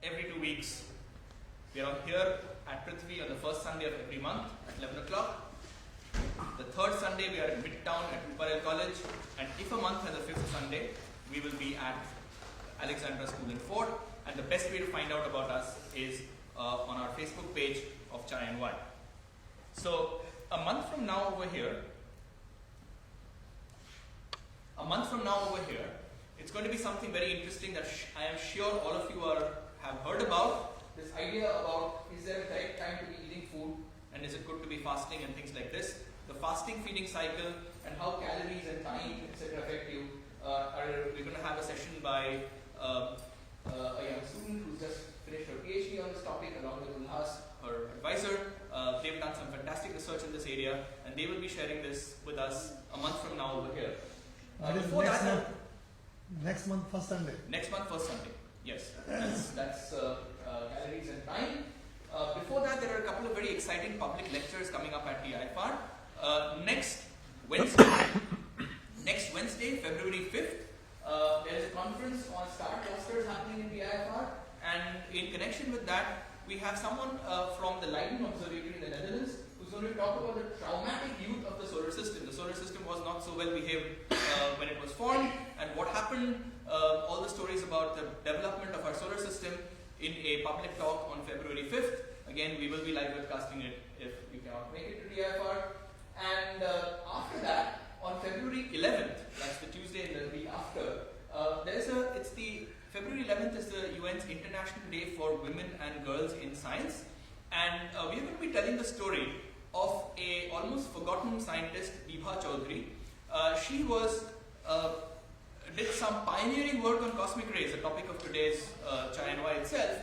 every 2 weeks. We are here at Prithvi on the first Sunday of every month at 11 o'clock. The third Sunday we are in Midtown at Upperell College, and if a month has a fifth Sunday, we will be at Alexandra School in Ford. And the best way to find out about us is on our Facebook page of Chai and Wine. So a month from now over here, it's going to be something very interesting that I am sure all of you have heard about. This idea about, is there a correct time to be eating food, and is it good to be fasting and things like this. The fasting feeding cycle and how calories and time etc. affect you. We're going to have a session by a young student who's just finished her PhD on this topic along with Ulhas, her advisor. They've done some fantastic research in this area, and they will be sharing this with us a month from now over here. Next month, first Sunday. Next month, first Sunday. Yes, that's calories and time. Before that, there are a couple of very exciting public lectures coming up at TIFR. Next Wednesday, February 5th, there is a conference on star clusters happening in TIFR, and in connection with that, we have someone from the Leiden Observatory in the Netherlands who's going to talk about the traumatic youth of the solar system. The solar system was not so well behaved when it was formed, and what happened, all the stories about the development of our solar system in a public talk on February 5th. Again, we will be live webcasting it if you cannot make it to TIFR. And after that, on February 11th, that's the Tuesday in the week after, February 11th is the UN's International Day for Women and Girls in Science. And we are going to be telling the story of a almost forgotten scientist, Bibha Chaudhary. She did some pioneering work on cosmic rays, the topic of today's Chai and Wine itself,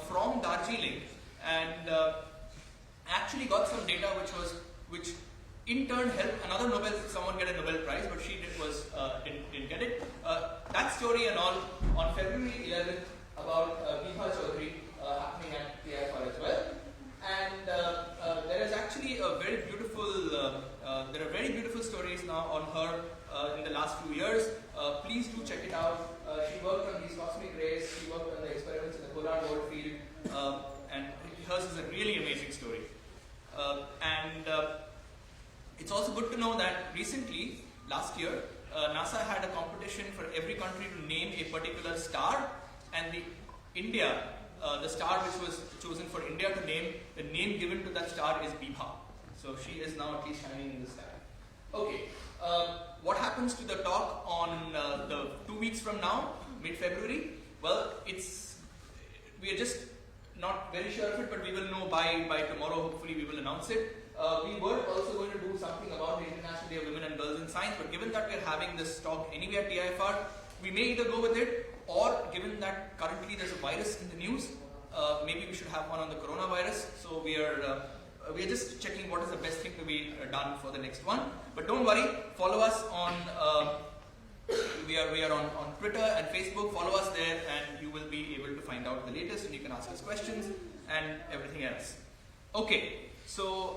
from Darjeeling, and actually got some data which in turn helped someone get a Nobel Prize, but she didn't get it. That story and all on February 11th about Bibha Chaudhary happening at TIFR as well. And there is actually a very beautiful, there are very beautiful stories now on her in the last few years. Please do check it out. She worked on these cosmic rays, she worked on the experiments in the Pollard World field, and hers is a really amazing story. It's also good to know that recently, last year, NASA had a competition for every country to name a particular star, and the star which was chosen for India to name, the name given to that star is Bibha. So she is now at least shining in the sky. Okay, what happens to the talk on the 2 weeks from now, mid-February? Well, we are just not very sure of it, but we will know by tomorrow. Hopefully we will announce it. We were also going to do something about the International Day of Women and Girls in Science, but given that we are having this talk anyway at TIFR, we may either go with it, or given that currently there's a virus in the news, maybe we should have one on the coronavirus. So we are just checking what is the best thing to be done for the next one. But don't worry, follow us on we are on Twitter and Facebook. Follow us there, and you will be able to find out the latest, and you can ask us questions and everything else. Okay, so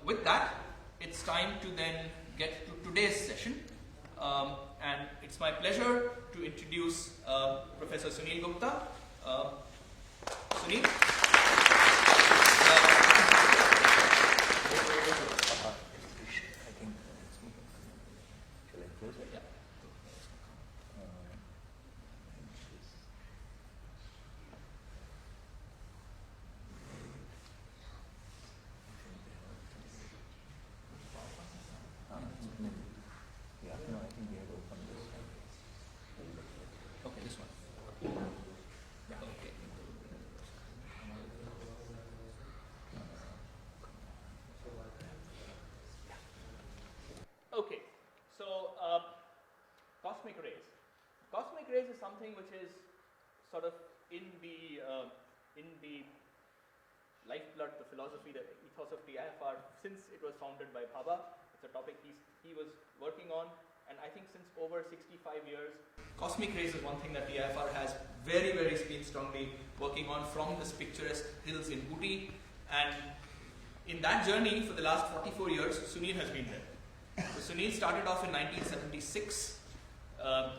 with that, it's time to then get to today's session, and it's my pleasure to introduce Professor Sunil Gupta. Sunil. Okay, so cosmic rays. Cosmic rays is something which is sort of in the lifeblood, the philosophy, the ethos of TIFR since it was founded by Bhabha. It's a topic he was working on, and I think since over 65 years, cosmic rays is one thing that TIFR has very, very strongly working on from this picturesque hills in Ooty, and in that journey for the last 44 years, Sunil has been there. So Sunil started off in 1976.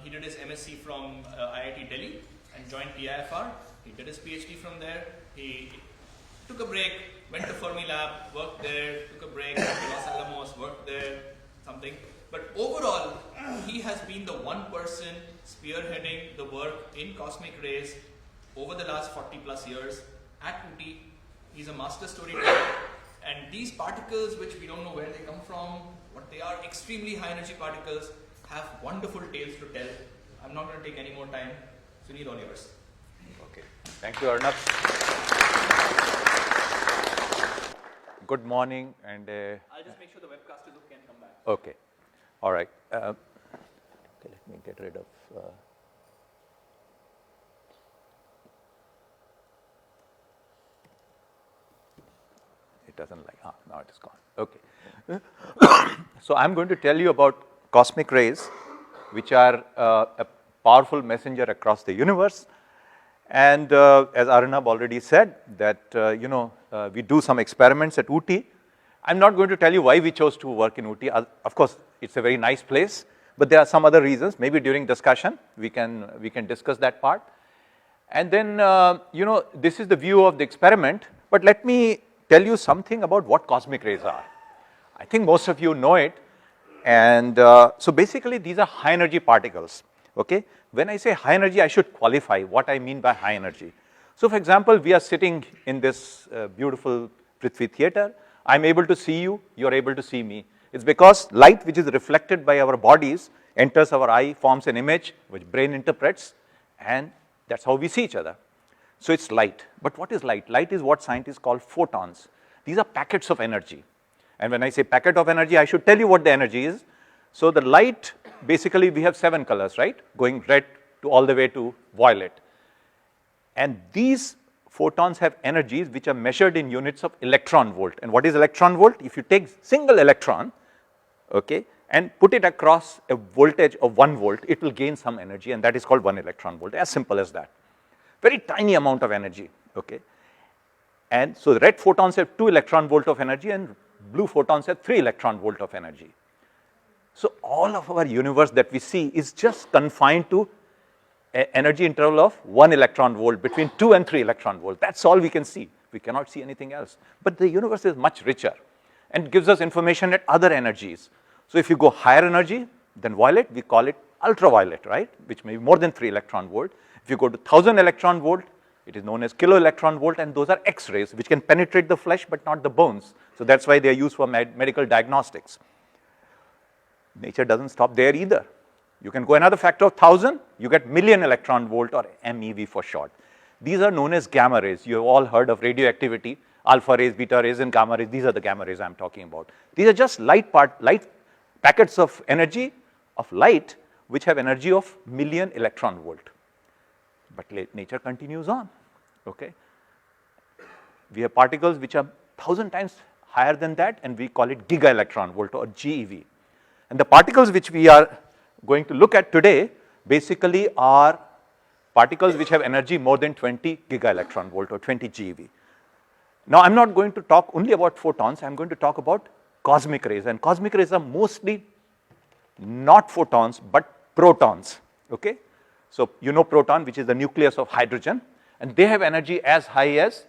He did his MSc from IIT Delhi and joined TIFR. He did his PhD from there. He took a break, went to Fermilab, worked there, took a break, went to Los Alamos, worked there, something. But overall, he has been the one person spearheading the work in cosmic rays over the last 40 plus years at UT. He's a master storyteller. And these particles, which we don't know where they come from, what they are, extremely high energy particles, have wonderful tales to tell. I'm not going to take any more time. Sunil, all yours. Okay. Thank you, Arnab. Good morning. And I'll just make sure the webcasters can come back. Okay. All right. Okay, let me get rid of. It doesn't like. Now it is gone. Okay. So I'm going to tell you about cosmic rays, which are a powerful messenger across the universe. And as Arnab already said, that we do some experiments at UT. I'm not going to tell you why we chose to work in UT. Of course, it's a very nice place, but there are some other reasons. Maybe during discussion we can discuss that part. And then this is the view of the experiment. But let me tell you something about what cosmic rays are. I think most of you know it. And so basically, these are high energy particles. Okay. When I say high energy, I should qualify what I mean by high energy. So for example, we are sitting in this beautiful Prithvi theater. I'm able to see you, you're able to see me. It's because light which is reflected by our bodies enters our eye, forms an image which brain interprets, and that's how we see each other. So it's light. But what is light? Light is what scientists call photons. These are packets of energy. And when I say packet of energy, I should tell you what the energy is. So the light, basically we have 7 colors, right? Going red to all the way to violet. And these photons have energies which are measured in units of electron volt. And what is electron volt? If you take single electron, okay, and put it across a voltage of 1 volt, it will gain some energy, and that is called 1 electron volt, as simple as that. Very tiny amount of energy, okay. And so the red photons have 2 electron volt of energy, and blue photons have 3 electron volt of energy. So all of our universe that we see is just confined to an energy interval of 1 electron volt, between 2 and 3 electron volt. That's all we can see. We cannot see anything else. But the universe is much richer and gives us information at other energies. So if you go higher energy than violet, we call it ultraviolet, right? Which may be more than 3 electron volt. If you go to 1000 electron volt, it is known as kilo electron volt, and those are X-rays which can penetrate the flesh but not the bones. So that's why they are used for medical diagnostics. Nature doesn't stop there either. You can go another factor of 1000, you get million electron volt, or MeV for short. These are known as gamma rays. You have all heard of radioactivity, alpha rays, beta rays, and gamma rays. These are the gamma rays I'm talking about. These are just light packets of energy of light which have energy of million electron volt. But nature continues on, okay. We have particles which are 1000 times higher than that, and we call it giga electron volt, or GeV. And the particles which we are going to look at today basically are particles which have energy more than 20 giga electron volt, or 20 GeV. Now I'm not going to talk only about photons, I'm going to talk about cosmic rays, and cosmic rays are mostly not photons but protons, okay. So you know proton, which is the nucleus of hydrogen, and they have energy as high as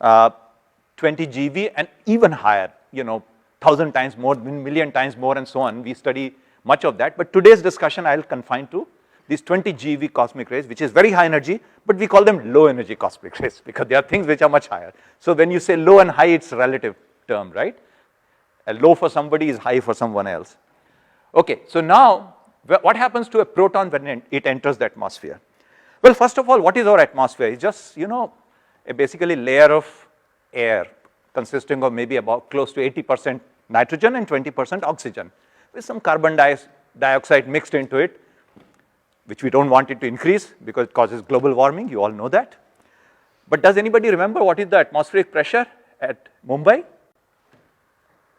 20 GeV and even higher, 1000 times more, million times more, and so on. We study much of that, but today's discussion I'll confine to these 20 GeV cosmic rays, which is very high energy, but we call them low energy cosmic rays because there are things which are much higher. So when you say low and high, it's a relative term, right? A low for somebody is high for someone else. Okay, so now what happens to a proton when it enters the atmosphere? Well, first of all, what is our atmosphere? It's just, a basically layer of air consisting of maybe about close to 80% nitrogen and 20% oxygen, with some carbon dioxide mixed into it, which we don't want it to increase because it causes global warming. You all know that. But does anybody remember what is the atmospheric pressure at Mumbai?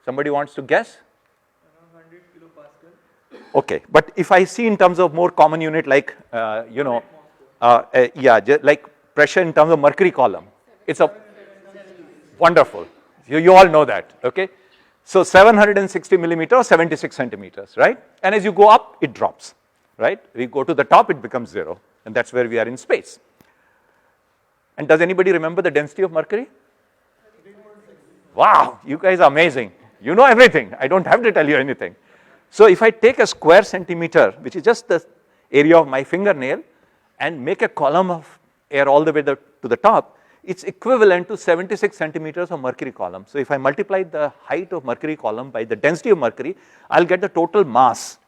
Somebody wants to guess? Around 100 kilopascal. Okay, but if I see in terms of more common unit like, like pressure in terms of mercury column, it's a wonderful. You all know that, okay? So 760 millimeters or 76 centimeters, right? And as you go up, it drops, right? We go to the top, it becomes 0, and that's where we are in space. And does anybody remember the density of mercury? Wow, you guys are amazing. You know everything. I don't have to tell you anything. So if I take a square centimeter, which is just the area of my fingernail, and make a column of air all the way to the top, it's equivalent to 76 centimeters of mercury column. So if I multiply the height of mercury column by the density of mercury, I'll get the total mass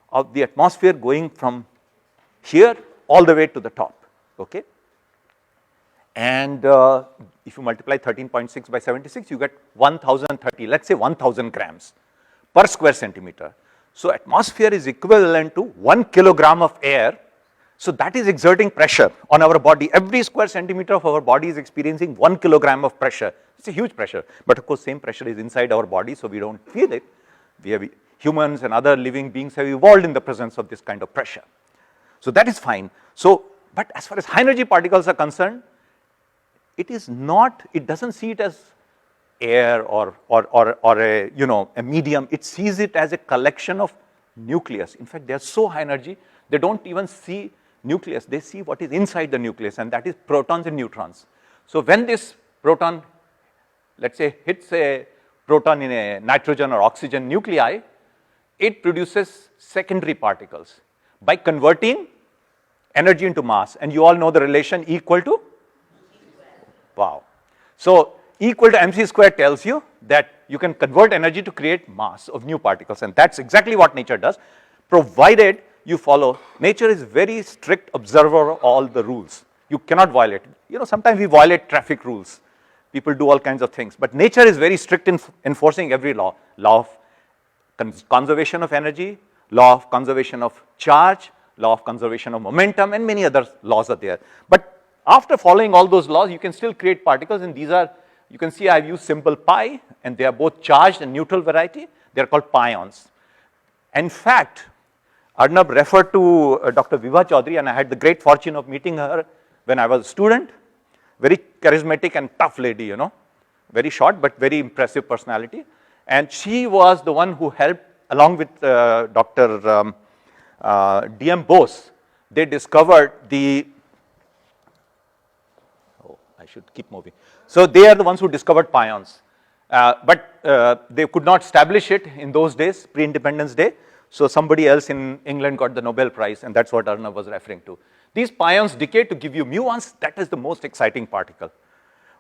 of the atmosphere going from here all the way to the top, okay? And if you multiply 13.6 by 76, you get 1030, let's say 1000 grams per square centimeter. So atmosphere is equivalent to 1 kilogram of air. So that is exerting pressure on our body. Every square centimeter of our body is experiencing 1 kilogram of pressure. It's a huge pressure, but of course same pressure is inside our body, so we don't feel it. We have, humans and other living beings have evolved in the presence of this kind of pressure. So that is fine. So, but as far as high energy particles are concerned, it is not, it doesn't see it as air or a, you know, a medium. It sees it as a collection of nucleus. In fact, they are so high energy, they don't even see nucleus. They see what is inside the nucleus, and that is protons and neutrons. So when this proton, let's say, hits a proton in a nitrogen or oxygen nuclei, it produces secondary particles by converting energy into mass. And you all know the relation E equal to? Wow. So E equal to mc squared tells you that you can convert energy to create mass of new particles, and that's exactly what nature does, provided you follow. Nature is very strict observer of all the rules. You cannot violate. You know, sometimes we violate traffic rules. People do all kinds of things, but nature is very strict in enforcing every law. Law of conservation of energy, law of conservation of charge, law of conservation of momentum, and many other laws are there. But after following all those laws, you can still create particles, and these are, you can see I've used symbol pi, and they are both charged and neutral variety. They are called pions. In fact, Arnab referred to Dr. Vibha Chaudhary, and I had the great fortune of meeting her when I was a student. Very charismatic and tough lady, you know, very short but very impressive personality. And she was the one who helped, along with Dr. D.M. Bose, they discovered the, oh, I should keep moving. So they are the ones who discovered pions. But they could not establish it in those days, pre-independence day. So somebody else in England got the Nobel Prize, and that's what Arnab was referring to. These pions decay to give you muons. That is the most exciting particle.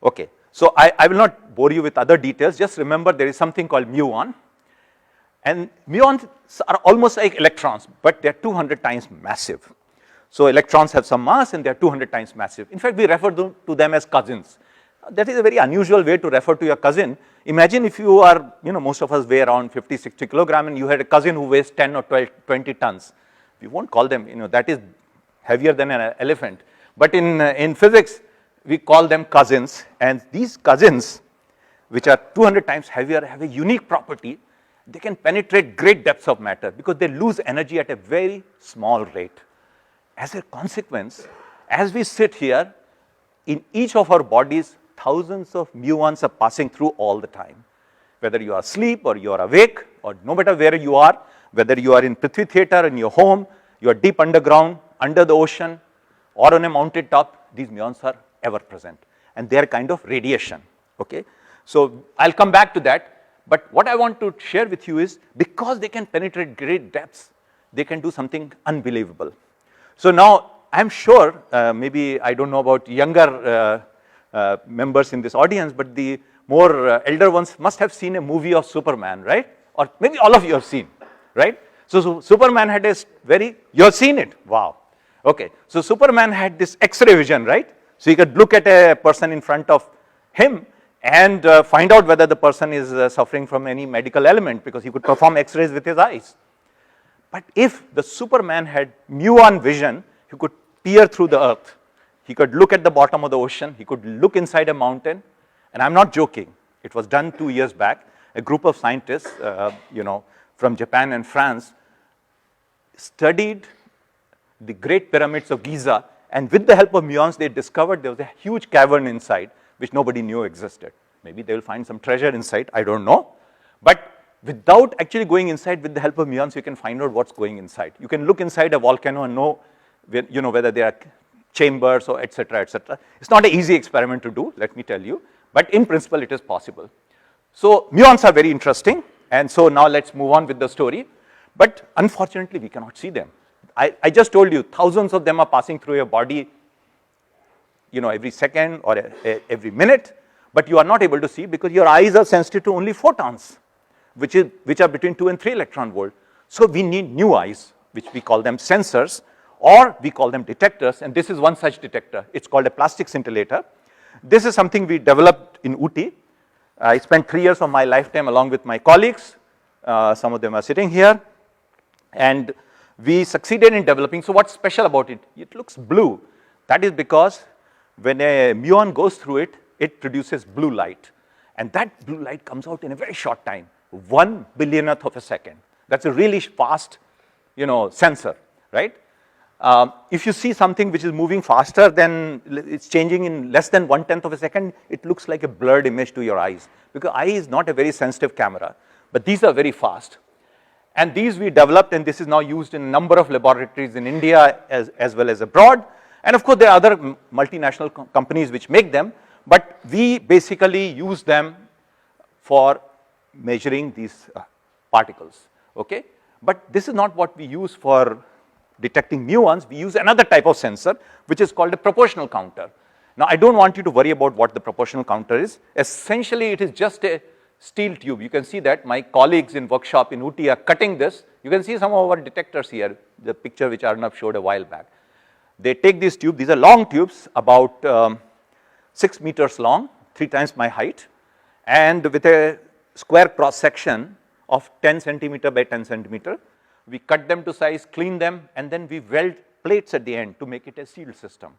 Okay, so I will not bore you with other details. Just remember there is something called muon. And muons are almost like electrons, but they're 200 times massive. So electrons have some mass, and they're 200 times massive. In fact, we refer to them as cousins. That is a very unusual way to refer to your cousin. Imagine if you are, you know, most of us weigh around 50, 60 kilograms, and you had a cousin who weighs 10 or 12, 20 tons. We won't call them, you know, that is heavier than an elephant. But in physics, we call them cousins. And these cousins, which are 200 times heavier, have a unique property. They can penetrate great depths of matter because they lose energy at a very small rate. As a consequence, as we sit here, in each of our bodies, thousands of muons are passing through all the time. Whether you are asleep or you are awake, or no matter where you are, whether you are in Prithvi Theatre, in your home, you are deep underground, under the ocean, or on a mountain top, these muons are ever present. And they are kind of radiation, okay? So I'll come back to that, but what I want to share with you is, because they can penetrate great depths, they can do something unbelievable. So now, I'm sure, maybe I don't know about younger members in this audience, but the more elder ones must have seen a movie of Superman, right? Or maybe all of you have seen, right? So Superman had a very, you have seen it, wow. Okay, so Superman had this X-ray vision, right? So he could look at a person in front of him and find out whether the person is suffering from any medical element, because he could perform X-rays with his eyes. But if the Superman had muon vision, he could peer through the earth. He could look at the bottom of the ocean. He could look inside a mountain. And I'm not joking. It was done 2 years back. A group of scientists, you know, from Japan and France studied the Great Pyramids of Giza. And with the help of muons, they discovered there was a huge cavern inside, which nobody knew existed. Maybe they will find some treasure inside. I don't know. But without actually going inside, with the help of muons, you can find out what's going inside. You can look inside a volcano and know, you know, whether there are chambers or et cetera, et cetera. It's not an easy experiment to do, let me tell you, but in principle it is possible. So muons are very interesting, and so now let's move on with the story. But unfortunately, we cannot see them. I just told you, thousands of them are passing through your body, every second or every minute, but you are not able to see because your eyes are sensitive to only photons, which are between 2 and 3 electron volt. So we need new eyes, which we call them sensors, or we call them detectors, and this is one such detector. It's called a plastic scintillator. This is something we developed in Ooty. I spent 3 years of my lifetime along with my colleagues. Some of them are sitting here. And we succeeded in developing. So what's special about it? It looks blue. That is because when a muon goes through it, it produces blue light. And that blue light comes out in a very short time, 1 billionth of a second. That's a really fast, sensor, right? If you see something which is moving faster than it's changing in less than 1/10 of a second, it looks like a blurred image to your eyes, because eye is not a very sensitive camera, but these are very fast. And these we developed, and this is now used in a number of laboratories in India as well as abroad. And of course, there are other multinational companies which make them, but we basically use them for measuring these particles, okay? But this is not what we use for detecting muons. We use another type of sensor, which is called a proportional counter. Now, I don't want you to worry about what the proportional counter is. Essentially, it is just a steel tube. You can see that my colleagues in workshop in Ooty are cutting this. You can see some of our detectors here, the picture which Arnab showed a while back. They take these tubes, these are long tubes, about 6 meters long, 3 times my height, and with a square cross section of 10 centimeter by 10 centimeter. We cut them to size, clean them, and then we weld plates at the end to make it a sealed system,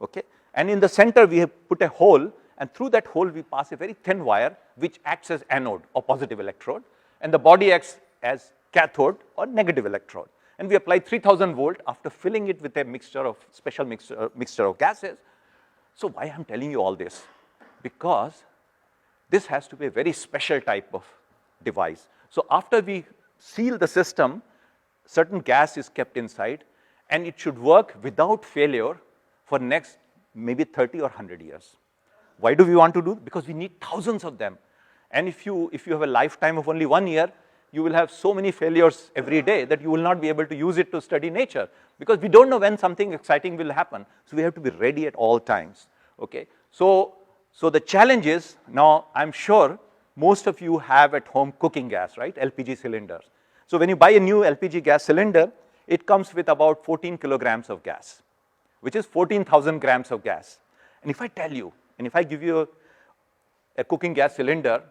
okay? And in the center, we have put a hole, and through that hole, we pass a very thin wire, which acts as anode or positive electrode, and the body acts as cathode or negative electrode. And we apply 3000 volt after filling it with a special mixture of gases. So why I'm telling you all this? Because this has to be a very special type of device. So after we seal the system, certain gas is kept inside, and it should work without failure for next maybe 30 or 100 years. Why do we want to do? Because we need thousands of them. And if you have a lifetime of only 1 year, you will have so many failures every day that you will not be able to use it to study nature, because we don't know when something exciting will happen. So we have to be ready at all times, okay? So the challenge is, now I'm sure most of you have at home cooking gas, right? LPG cylinders. So when you buy a new LPG gas cylinder, it comes with about 14 kilograms of gas, which is 14,000 grams of gas. And if I tell you, and if I give you a cooking gas cylinder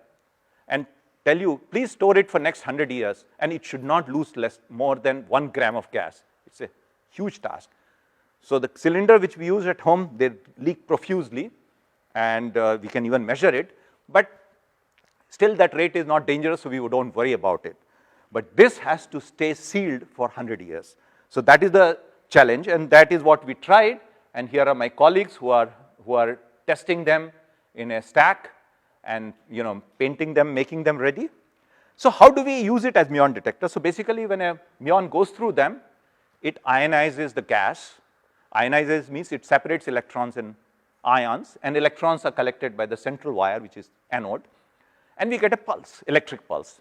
and tell you, please store it for next 100 years, and it should not lose more than 1 gram of gas, it's a huge task. So the cylinder which we use at home, they leak profusely, and we can even measure it, but still that rate is not dangerous, so we don't worry about it. But this has to stay sealed for 100 years. So that is the challenge, and that is what we tried, and here are my colleagues who are testing them in a stack and painting them, making them ready. So how do we use it as muon detector? So basically, when a muon goes through them, it ionizes the gas. Ionizes means it separates electrons in ions, and electrons are collected by the central wire, which is anode, and we get a pulse, electric pulse.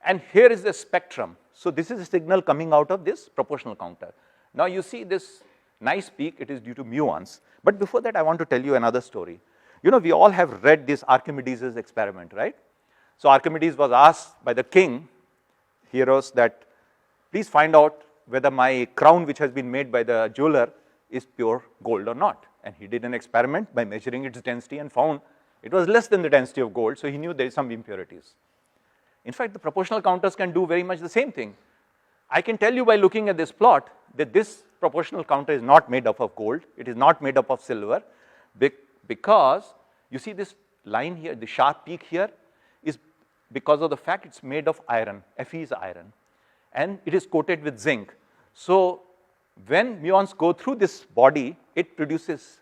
And here is the spectrum. So this is a signal coming out of this proportional counter. Now you see this nice peak, it is due to muons. But before that, I want to tell you another story. We all have read this Archimedes' experiment, right? So Archimedes was asked by the king, Hieros, that please find out whether my crown, which has been made by the jeweler, is pure gold or not. And he did an experiment by measuring its density and found it was less than the density of gold, so he knew there is some impurities. In fact, the proportional counters can do very much the same thing. I can tell you by looking at this plot that this proportional counter is not made up of gold, it is not made up of silver, because you see this line here, the sharp peak here, is because of the fact it's made of iron. Fe is iron, and it is coated with zinc. So when muons go through this body, it produces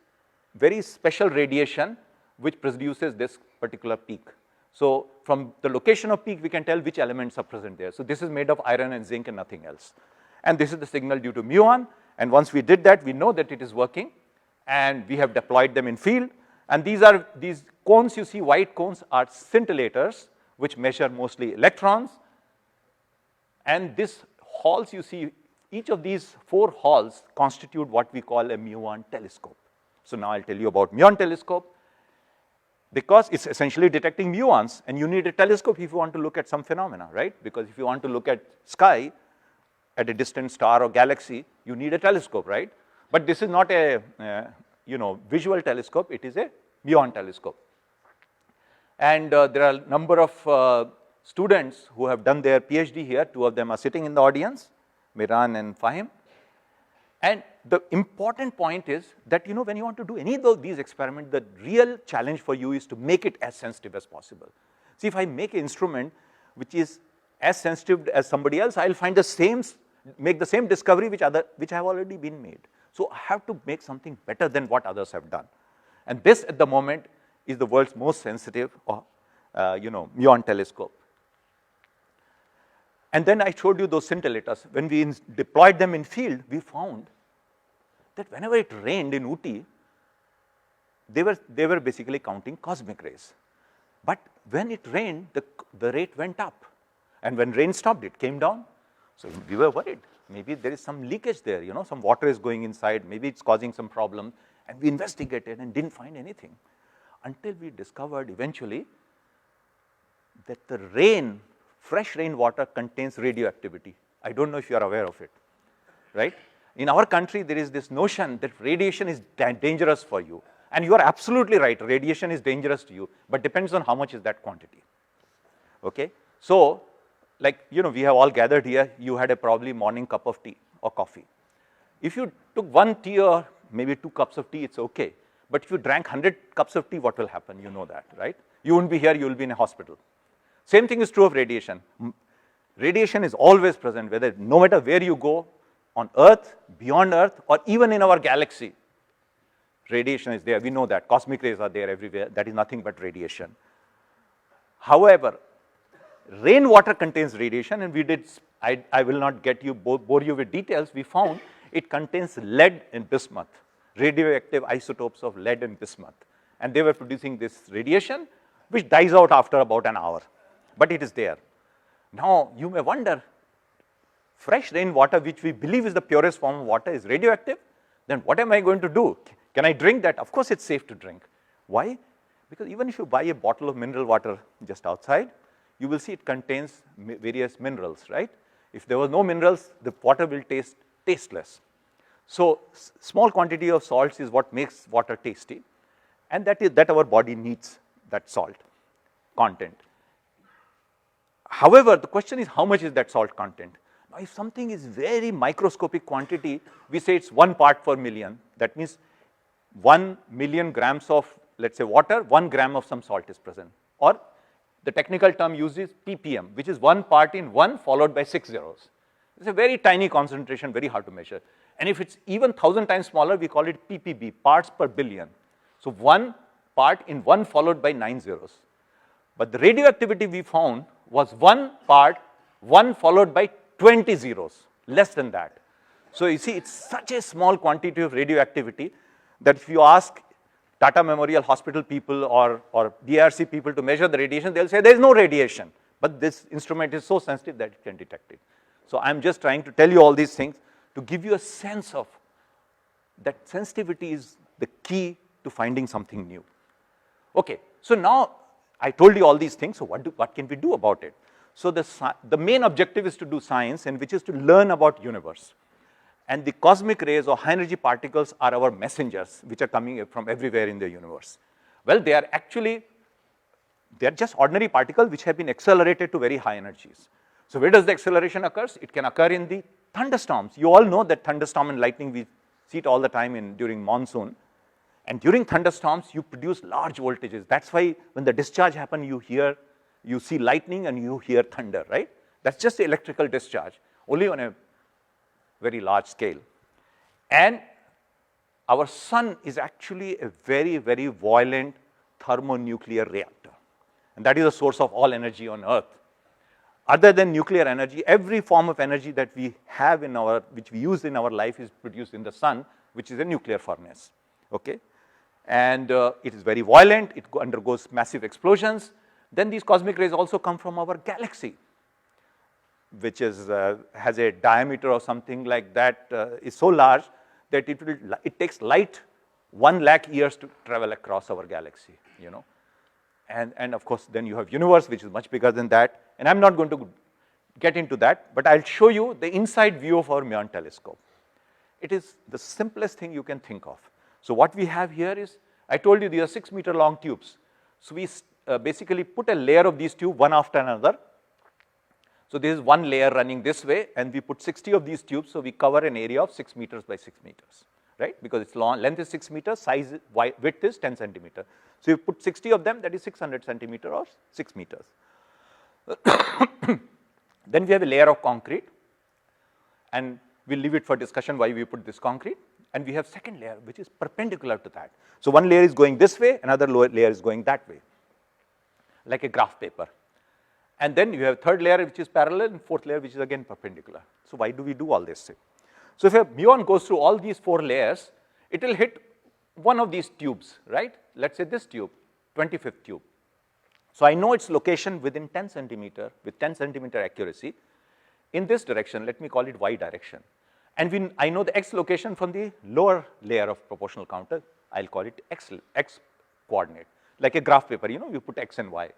very special radiation which produces this particular peak. So from the location of peak, we can tell which elements are present there. So this is made of iron and zinc and nothing else. And this is the signal due to muon. And once we did that, we know that it is working. and we have deployed them in field. And these cones you see, white cones, are scintillators, which measure mostly electrons. And these halls you see, each of these 4 halls constitute what we call a muon telescope. So now I'll tell you about muon telescope, because it's essentially detecting muons, and you need a telescope if you want to look at some phenomena, right? Because if you want to look at sky at a distant star or galaxy, you need a telescope, right? But this is not a visual telescope, it is a muon telescope. And there are a number of students who have done their PhD here. 2 of them are sitting in the audience, Miran and Fahim. And the important point is that, when you want to do any of these experiments, the real challenge for you is to make it as sensitive as possible. See, if I make an instrument which is as sensitive as somebody else, I'll find make the same discovery which have already been made. So I have to make something better than what others have done. And this, at the moment, is the world's most sensitive, muon telescope. And then I showed you those scintillators. When we deployed them in field, we found that whenever it rained in Ooty, they were basically counting cosmic rays. But when it rained, the rate went up. And when rain stopped, it came down. So we were worried. Maybe there is some leakage there, some water is going inside, maybe it's causing some problem. And we investigated and didn't find anything, until we discovered eventually that the fresh rainwater contains radioactivity. I don't know if you are aware of it, right? In our country, there is this notion that radiation is dangerous for you. And you are absolutely right, radiation is dangerous to you, but depends on how much is that quantity, okay? So, we have all gathered here, you had a probably morning cup of tea or coffee. If you took 1 tea or maybe 2 cups of tea, it's okay. But if you drank 100 cups of tea, what will happen? You know that, right? You won't be here, you will be in a hospital. Same thing is true of radiation. Radiation is always present, no matter where you go, on Earth, beyond Earth, or even in our galaxy. Radiation is there, we know that. Cosmic rays are there everywhere, that is nothing but radiation. However, rainwater contains radiation, and I will not bore you with details, we found it contains lead and bismuth, radioactive isotopes of lead and bismuth. And they were producing this radiation, which dies out after about an hour, but it is there. Now, you may wonder, fresh rainwater, which we believe is the purest form of water, is radioactive, then what am I going to do? Can I drink that? Of course, it's safe to drink. Why? Because even if you buy a bottle of mineral water just outside, you will see it contains various minerals, right? If there was no minerals, the water will taste tasteless. So, small quantity of salts is what makes water tasty, and that our body needs, that salt content. However, the question is, how much is that salt content? Now, if something is very microscopic quantity, we say it's 1 part per million. That means 1 million grams of, let's say, water, 1 gram of some salt is present. Or the technical term used is ppm, which is 1 part in 1 followed by 6 zeros. It's a very tiny concentration, very hard to measure. And if it's even 1,000 times smaller, we call it ppb, parts per billion. So 1 part in 1 followed by 9 zeros. But the radioactivity we found was 1 part, 1 followed by 20 zeros, less than that. So you see, it's such a small quantity of radioactivity that if you ask Tata Memorial Hospital people or DRC people to measure the radiation, they'll say there is no radiation. But this instrument is so sensitive that it can detect it. So I'm just trying to tell you all these things to give you a sense of that sensitivity is the key to finding something new. Okay, so now I told you all these things, so what can we do about it? So the main objective is to do science, and which is to learn about universe. And the cosmic rays or high energy particles are our messengers, which are coming from everywhere in the universe. Well, they are just ordinary particles which have been accelerated to very high energies. So where does the acceleration occur? It can occur in the thunderstorms. You all know that thunderstorm and lightning, we see it all the time during monsoon. And during thunderstorms, you produce large voltages. That's why when the discharge happens, you see lightning and you hear thunder, right? That's just the electrical discharge, only on a very large scale. And our sun is actually a very, very violent thermonuclear reactor. And that is the source of all energy on Earth. Other than nuclear energy, every form of energy that we have which we use in our life is produced in the sun, which is a nuclear furnace. okay? And it is very violent, it undergoes massive explosions. Then these cosmic rays also come from our galaxy, which is, has a diameter or something like that, is so large that it takes light 1 lakh years to travel across our galaxy, you know. And of course, then you have universe, which is much bigger than that. And I'm not going to get into that, but I'll show you the inside view of our Muon telescope. It is the simplest thing you can think of. So what we have here is, I told you these are 6 meter long tubes. So we basically put a layer of these tubes one after another. So this is one layer running this way, and we put 60 of these tubes, so we cover an area of 6 meters by 6 meters, right? Because its length is 6 meters, size, width is 10 centimeter. So you put 60 of them, that is 600 centimeter or 6 meters. Then we have a layer of concrete, and we'll leave it for discussion why we put this concrete. And we have second layer, which is perpendicular to that. So one layer is going this way, another layer is going that way, like a graph paper. And then you have third layer, which is parallel, and fourth layer, which is again perpendicular. So why do we do all this? So if a muon goes through all these 4 layers, it will hit one of these tubes, right? Let's say this tube, 25th tube. So I know its location within 10 centimeter, with 10 centimeter accuracy. In this direction, let me call it y direction. And I know the x location from the lower layer of proportional counter. I'll call it x coordinate, like a graph paper, you know, you put x and y.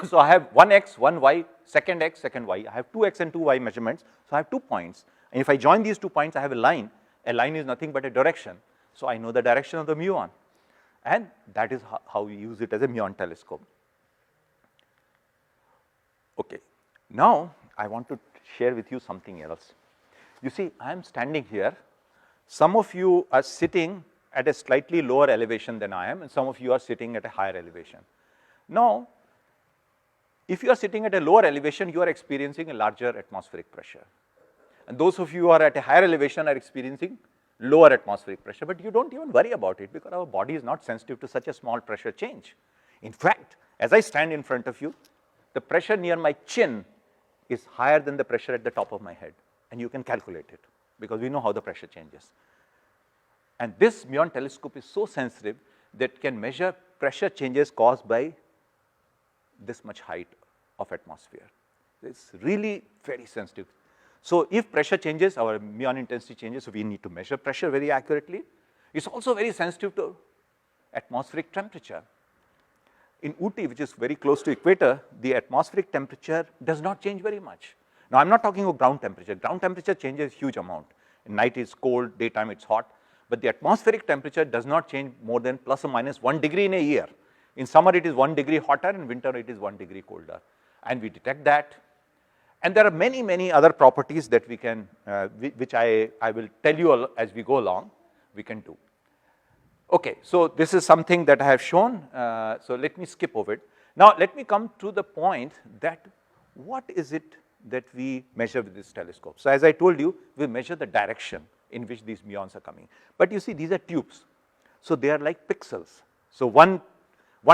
So I have one x, one y, second x, second y. I have 2x and 2y measurements, so I have 2 points. And if I join these 2 points, I have a line. A line is nothing but a direction. So I know the direction of the muon. And that is how we use it as a muon telescope. Okay, now I want to share with you something else. You see, I am standing here. Some of you are sitting at a slightly lower elevation than I am, and some of you are sitting at a higher elevation. Now, if you are sitting at a lower elevation, you are experiencing a larger atmospheric pressure. And those of you who are at a higher elevation are experiencing lower atmospheric pressure, but you don't even worry about it because our body is not sensitive to such a small pressure change. In fact, as I stand in front of you, the pressure near my chin is higher than the pressure at the top of my head, and you can calculate it because we know how the pressure changes. And this muon telescope is so sensitive that it can measure pressure changes caused by this much height of atmosphere. It's really very sensitive. So if pressure changes, our muon intensity changes, so we need to measure pressure very accurately. It's also very sensitive to atmospheric temperature. In Ooty, which is very close to equator, the atmospheric temperature does not change very much. Now, I'm not talking about ground temperature. Ground temperature changes huge amount. In night it's cold, daytime it's hot, but the atmospheric temperature does not change more than plus or minus 1 degree in a year. In summer it is 1 degree hotter, in winter it is 1 degree colder, and we detect that. And there are many, many other properties that we can, which I will tell you as we go along, we can do. Okay, so this is something that I have shown, so let me skip over it. Now let me come to the point that what is it that we measure with this telescope. So as I told you, we measure the direction in which these muons are coming. But you see, these are tubes, so they are like pixels. So one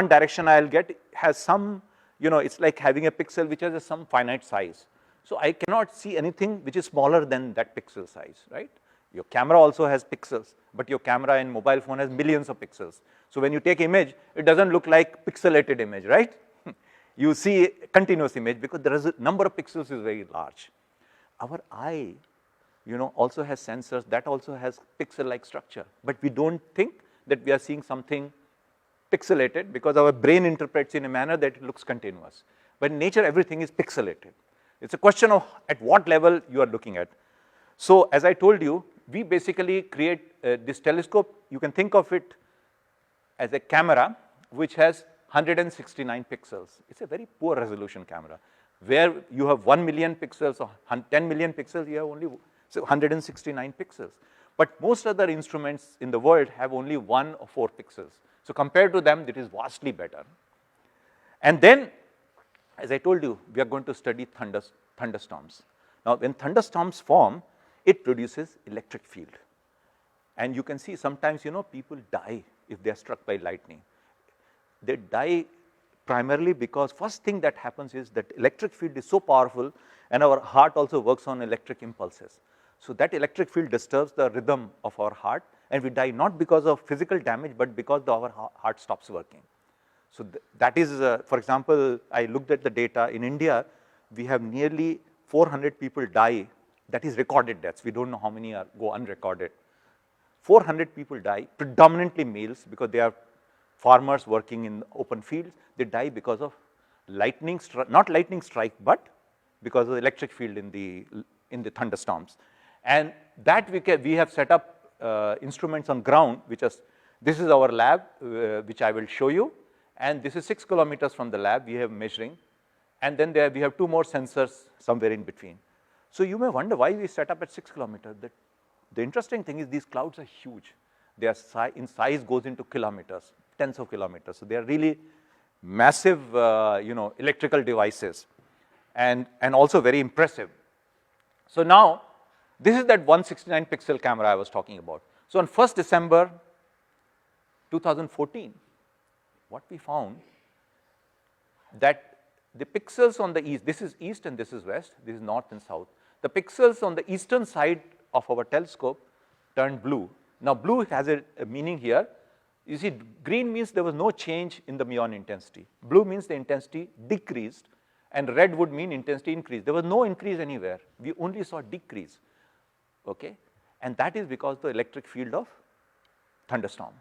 direction I'll get has some, you know, it's like having a pixel which has some finite size. So I cannot see anything which is smaller than that pixel size, right? Your camera also has pixels, but your camera and mobile phone has millions of pixels. So when you take image, it doesn't look like pixelated image, right? You see a continuous image because there is a number of pixels is very large. Our eye, you know, also has sensors that also has pixel-like structure, but we don't think that we are seeing something pixelated because our brain interprets in a manner that it looks continuous. But in nature, everything is pixelated. It's a question of at what level you are looking at. So as I told you, we basically create this telescope. You can think of it as a camera which has 169 pixels. It's a very poor resolution camera. Where you have 1 million pixels or 10 million pixels, you have only 169 pixels. But most other instruments in the world have only 1 or 4 pixels. So compared to them, it is vastly better. And then, as I told you, we are going to study thunderstorms. Now, when thunderstorms form, it produces electric field. And you can see sometimes, you know, people die if they are struck by lightning. They die primarily because first thing that happens is that electric field is so powerful, and our heart also works on electric impulses. So that electric field disturbs the rhythm of our heart, and we die not because of physical damage, but because our heart stops working. So that is, for example, I looked at the data in India, we have nearly 400 people die, that is recorded deaths, we don't know how many go unrecorded. 400 people die, predominantly males, because they are farmers working in open fields, they die because of lightning strike, not lightning strike, but because of the electric field in the thunderstorms. And that we have set up instruments on ground, this is our lab, which I will show you, and this is 6 kilometers from the lab we have measuring, and then there we have 2 more sensors somewhere in between. So you may wonder why we set up at 6 kilometers. The interesting thing is these clouds are huge. Their in size goes into kilometers, tens of kilometers. So they are really massive, electrical devices, and also very impressive. So now, this is that 169 pixel camera I was talking about. So on 1st December 2014, what we found that the pixels on the east, this is east and this is west, this is north and south. The pixels on the eastern side of our telescope turned blue. Now blue has a meaning here. You see, green means there was no change in the muon intensity. Blue means the intensity decreased, and red would mean intensity increased. There was no increase anywhere. We only saw decrease, okay? And that is because the electric field of thunderstorm.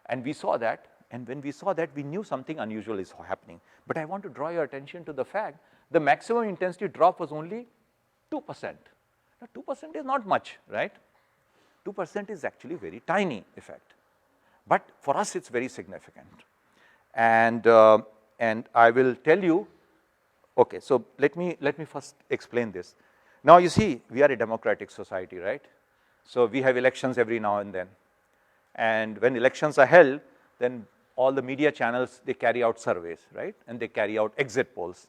And we saw that, and when we saw that, we knew something unusual is happening. But I want to draw your attention to the fact the maximum intensity drop was only 2%. Now 2% is not much, right? 2% is actually very tiny effect. But for us, it's very significant. And I will tell you, okay, so let me first explain this. Now you see, we are a democratic society, right? So we have elections every now and then. And when elections are held, then all the media channels, they carry out surveys, right? And they carry out exit polls.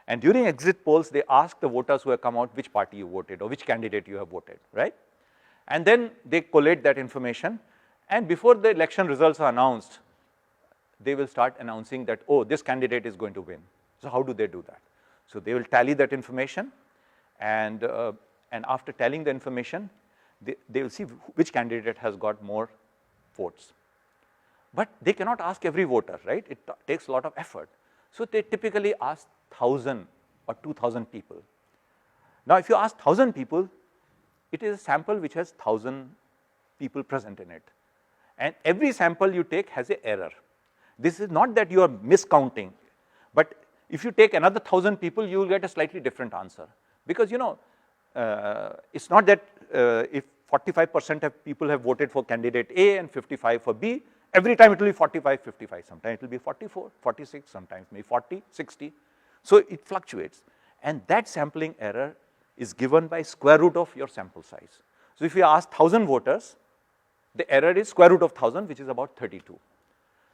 And during exit polls, they ask the voters who have come out which party you voted or which candidate you have voted, right? And then they collate that information. And before the election results are announced, they will start announcing that, oh, this candidate is going to win. So how do they do that? So they will tally that information, and after tallying the information, they will see which candidate has got more votes. But they cannot ask every voter, right? It takes a lot of effort. So they typically ask 1,000 or 2,000 people. Now if you ask 1,000 people, it is a sample which has 1,000 people present in it. And every sample you take has an error. This is not that you are miscounting, but if you take another 1,000 people, you will get a slightly different answer. Because it's not that if 45% of people have voted for candidate A and 55 for B, every time it will be 45, 55. Sometimes it will be 44, 46, sometimes maybe 40, 60. So it fluctuates. And that sampling error is given by square root of your sample size. So if you ask 1,000 voters, the error is square root of 1,000, which is about 32.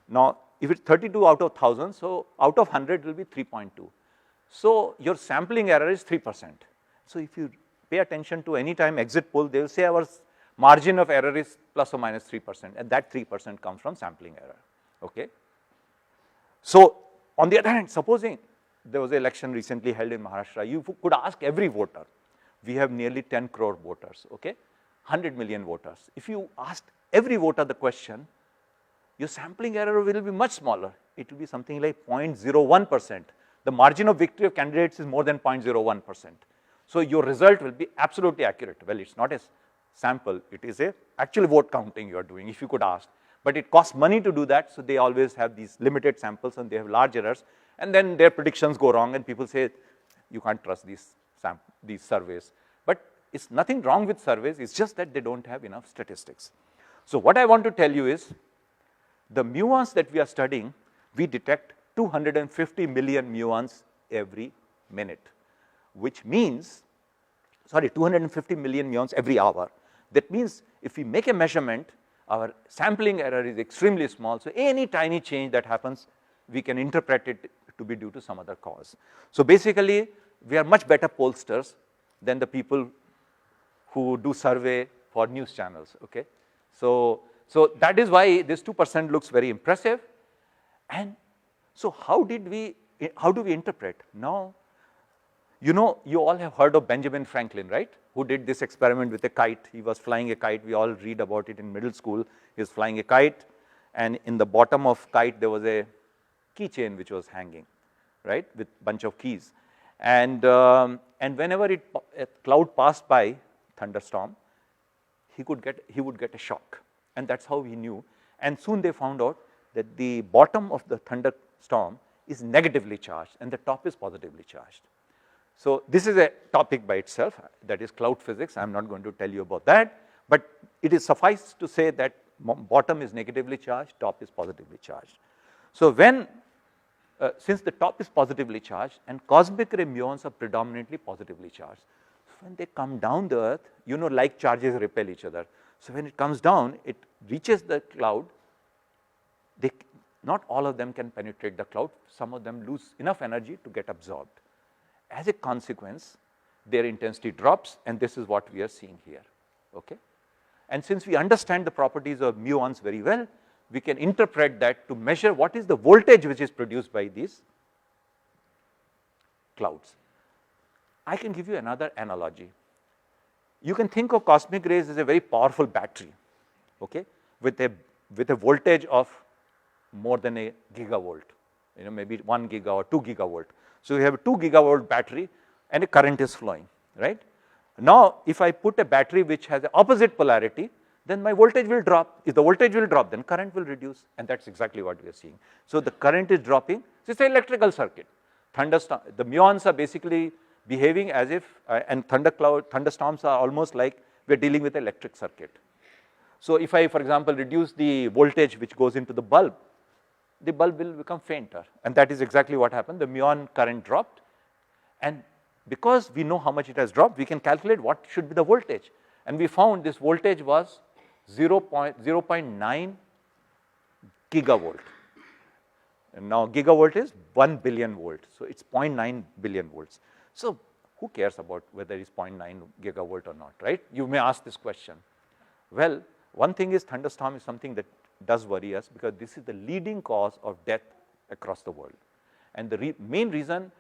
Now, if it's 32 out of 1,000, so out of 100 it will be 3.2. So your sampling error is 3%. So if you pay attention to any time exit poll, they will say our margin of error is plus or minus 3%, and that 3% comes from sampling error, okay? So on the other hand, supposing there was an election recently held in Maharashtra, you could ask every voter. We have nearly 10 crore voters, okay? 100 million voters. If you asked every voter the question, your sampling error will be much smaller. It will be something like 0.01%. The margin of victory of candidates is more than 0.01%. So your result will be absolutely accurate. Well, it's not a sample, it is a actual vote counting you are doing, if you could ask. But it costs money to do that, so they always have these limited samples and they have large errors, and then their predictions go wrong and people say, you can't trust these surveys. But it's nothing wrong with surveys, it's just that they don't have enough statistics. So what I want to tell you is, the muons that we are studying, we detect 250 million muons every minute, which means, 250 million muons every hour. That means if we make a measurement, our sampling error is extremely small, so any tiny change that happens, we can interpret it to be due to some other cause. So basically, we are much better pollsters than the people who do survey for news channels, okay? So that is why this 2% looks very impressive. And so how do we interpret? Now, You know, you all have heard of Benjamin Franklin, right? Who did this experiment with a kite. He was flying a kite. We all read about it in middle school. He was flying a kite, and in the bottom of kite there was a keychain which was hanging, right, with bunch of keys. And whenever a cloud passed by, thunderstorm, he would get a shock, and that's how he knew. And soon they found out that the bottom of the thunderstorm is negatively charged and the top is positively charged. So this is a topic by itself, that is cloud physics. I'm not going to tell you about that, but it is suffice to say that bottom is negatively charged, top is positively charged. So when, since the top is positively charged and cosmic ray muons are predominantly positively charged, so when they come down the earth, you know, like charges repel each other. So when it comes down, it reaches the cloud, not all of them can penetrate the cloud, some of them lose enough energy to get absorbed. As a consequence, their intensity drops, and this is what we are seeing here, okay? And since we understand the properties of muons very well, we can interpret that to measure what is the voltage which is produced by these clouds. I can give you another analogy. You can think of cosmic rays as a very powerful battery, okay, with a voltage of more than a gigavolt, you know, maybe 1 giga or 2 gigavolt. So we have a 2 gigavolt battery and a current is flowing, right? Now, if I put a battery which has the opposite polarity, then my voltage will drop. If the voltage will drop, then current will reduce, and that's exactly what we are seeing. So the current is dropping. So it's an electrical circuit. Thunderstorm, the muons are basically behaving as if, and thunderstorms are almost like we're dealing with an electric circuit. So if I, for example, reduce the voltage which goes into the bulb will become fainter, and that is exactly what happened. The muon current dropped, and because we know how much it has dropped, we can calculate what should be the voltage, and we found this voltage was 0.9 gigavolt. And now gigavolt is 1 billion volts, so it's 0.9 billion volts. So who cares about whether it's 0.9 gigavolt or not, right? You may ask this question. Well, one thing is thunderstorm is something that does worry us, because this is the leading cause of death across the world. And the main reason,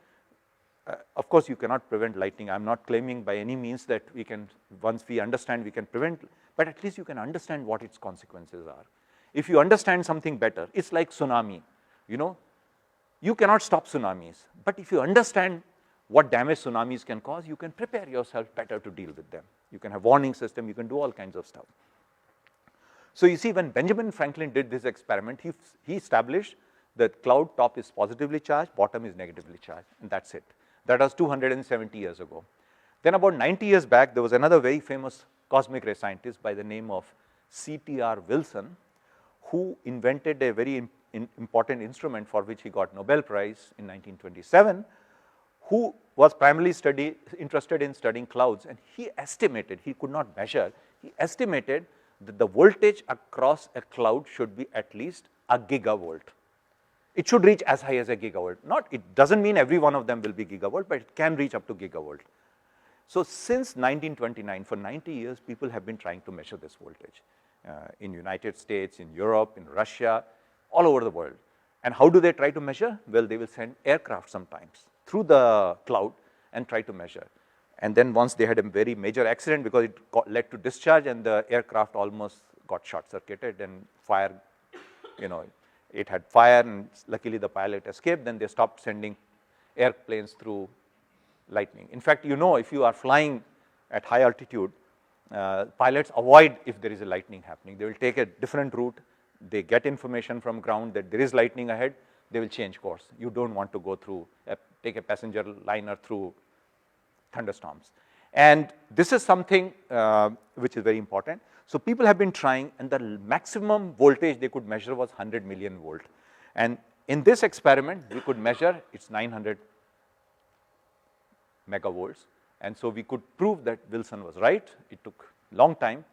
of course, you cannot prevent lightning. I'm not claiming by any means that we can, once we understand, we can prevent, but at least you can understand what its consequences are. If you understand something better, it's like tsunami, you know, you cannot stop tsunamis, but if you understand what damage tsunamis can cause, you can prepare yourself better to deal with them. You can have warning system, you can do all kinds of stuff. So you see, when Benjamin Franklin did this experiment, he established that cloud top is positively charged, bottom is negatively charged, and that's it. That was 270 years ago. Then about 90 years back, there was another very famous cosmic ray scientist by the name of C.T.R. Wilson, who invented a very important instrument for which he got Nobel Prize in 1927, who was primarily interested in studying clouds, and he estimated, he could not measure, he estimated that the voltage across a cloud should be at least a gigavolt. It should reach as high as a gigavolt. It doesn't mean every one of them will be gigavolt, but it can reach up to gigavolt. So since 1929, for 90 years, people have been trying to measure this voltage in United States, in Europe, in Russia, all over the world. And how do they try to measure? Well, they will send aircraft sometimes through the cloud and try to measure. And then once they had a very major accident because it led to discharge and the aircraft almost got short-circuited and fire, you know, it had fire and luckily the pilot escaped, then they stopped sending airplanes through lightning. In fact, you know, if you are flying at high altitude, pilots avoid if there is a lightning happening. They will take a different route, they get information from ground that there is lightning ahead, they will change course. You don't want to go through, take a passenger liner through thunderstorms. And this is something which is very important. So people have been trying, and the maximum voltage they could measure was 100 million volt. And in this experiment, we could measure it's 900 megavolts. And so we could prove that Wilson was right. It took a long time.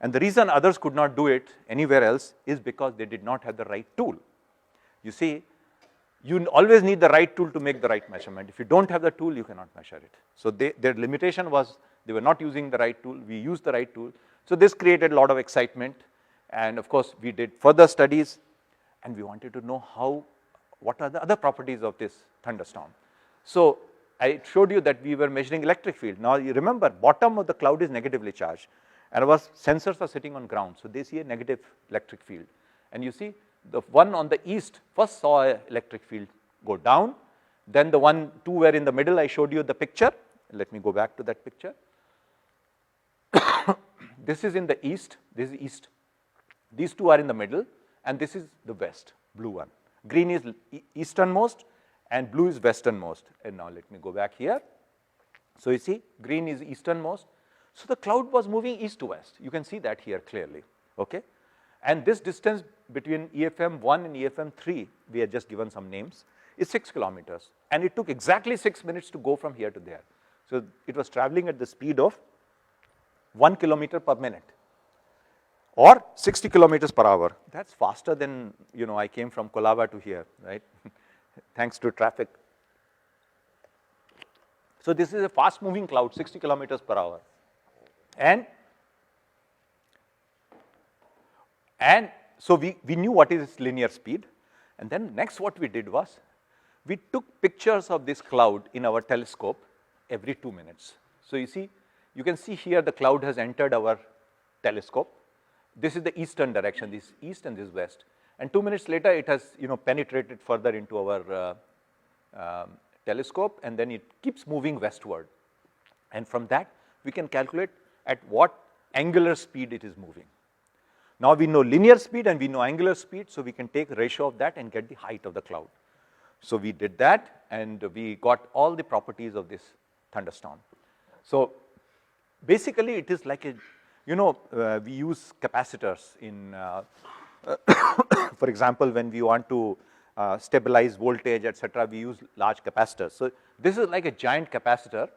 And the reason others could not do it anywhere else is because they did not have the right tool. You see, you always need the right tool to make the right measurement. If you don't have the tool, you cannot measure it. So their limitation was they were not using the right tool. We used the right tool. So this created a lot of excitement. And of course, we did further studies, and we wanted to know what are the other properties of this thunderstorm. So I showed you that we were measuring electric field. Now you remember, bottom of the cloud is negatively charged, and our sensors are sitting on ground, so they see a negative electric field. And you see, the one on the east first saw an electric field go down, then the two were in the middle. I showed you the picture. Let me go back to that picture. This is in the east, this is east. These two are in the middle, and this is the west, blue one. Green is easternmost, and blue is westernmost. And now let me go back here. So you see, green is easternmost. So the cloud was moving east to west. You can see that here clearly, okay? And this distance between EFM 1 and EFM 3, we had just given some names, is 6 kilometers. And it took exactly 6 minutes to go from here to there. So it was traveling at the speed of 1 kilometer per minute, or 60 kilometers per hour. That's faster than, you know, I came from Colaba to here, right? Thanks to traffic. So this is a fast moving cloud, 60 kilometers per hour. And so we knew what is its linear speed. And then next what we did was, we took pictures of this cloud in our telescope every 2 minutes. So you see, you can see here the cloud has entered our telescope. This is the eastern direction, this east and this west. And 2 minutes later, it has, you know, penetrated further into our telescope, and then it keeps moving westward. And from that, we can calculate at what angular speed it is moving. Now we know linear speed and we know angular speed, so we can take a ratio of that and get the height of the cloud. So we did that, and we got all the properties of this thunderstorm. So basically, it is like a, you know, we use capacitors in, for example, when we want to stabilize voltage, etc., we use large capacitors. So this is like a giant capacitor.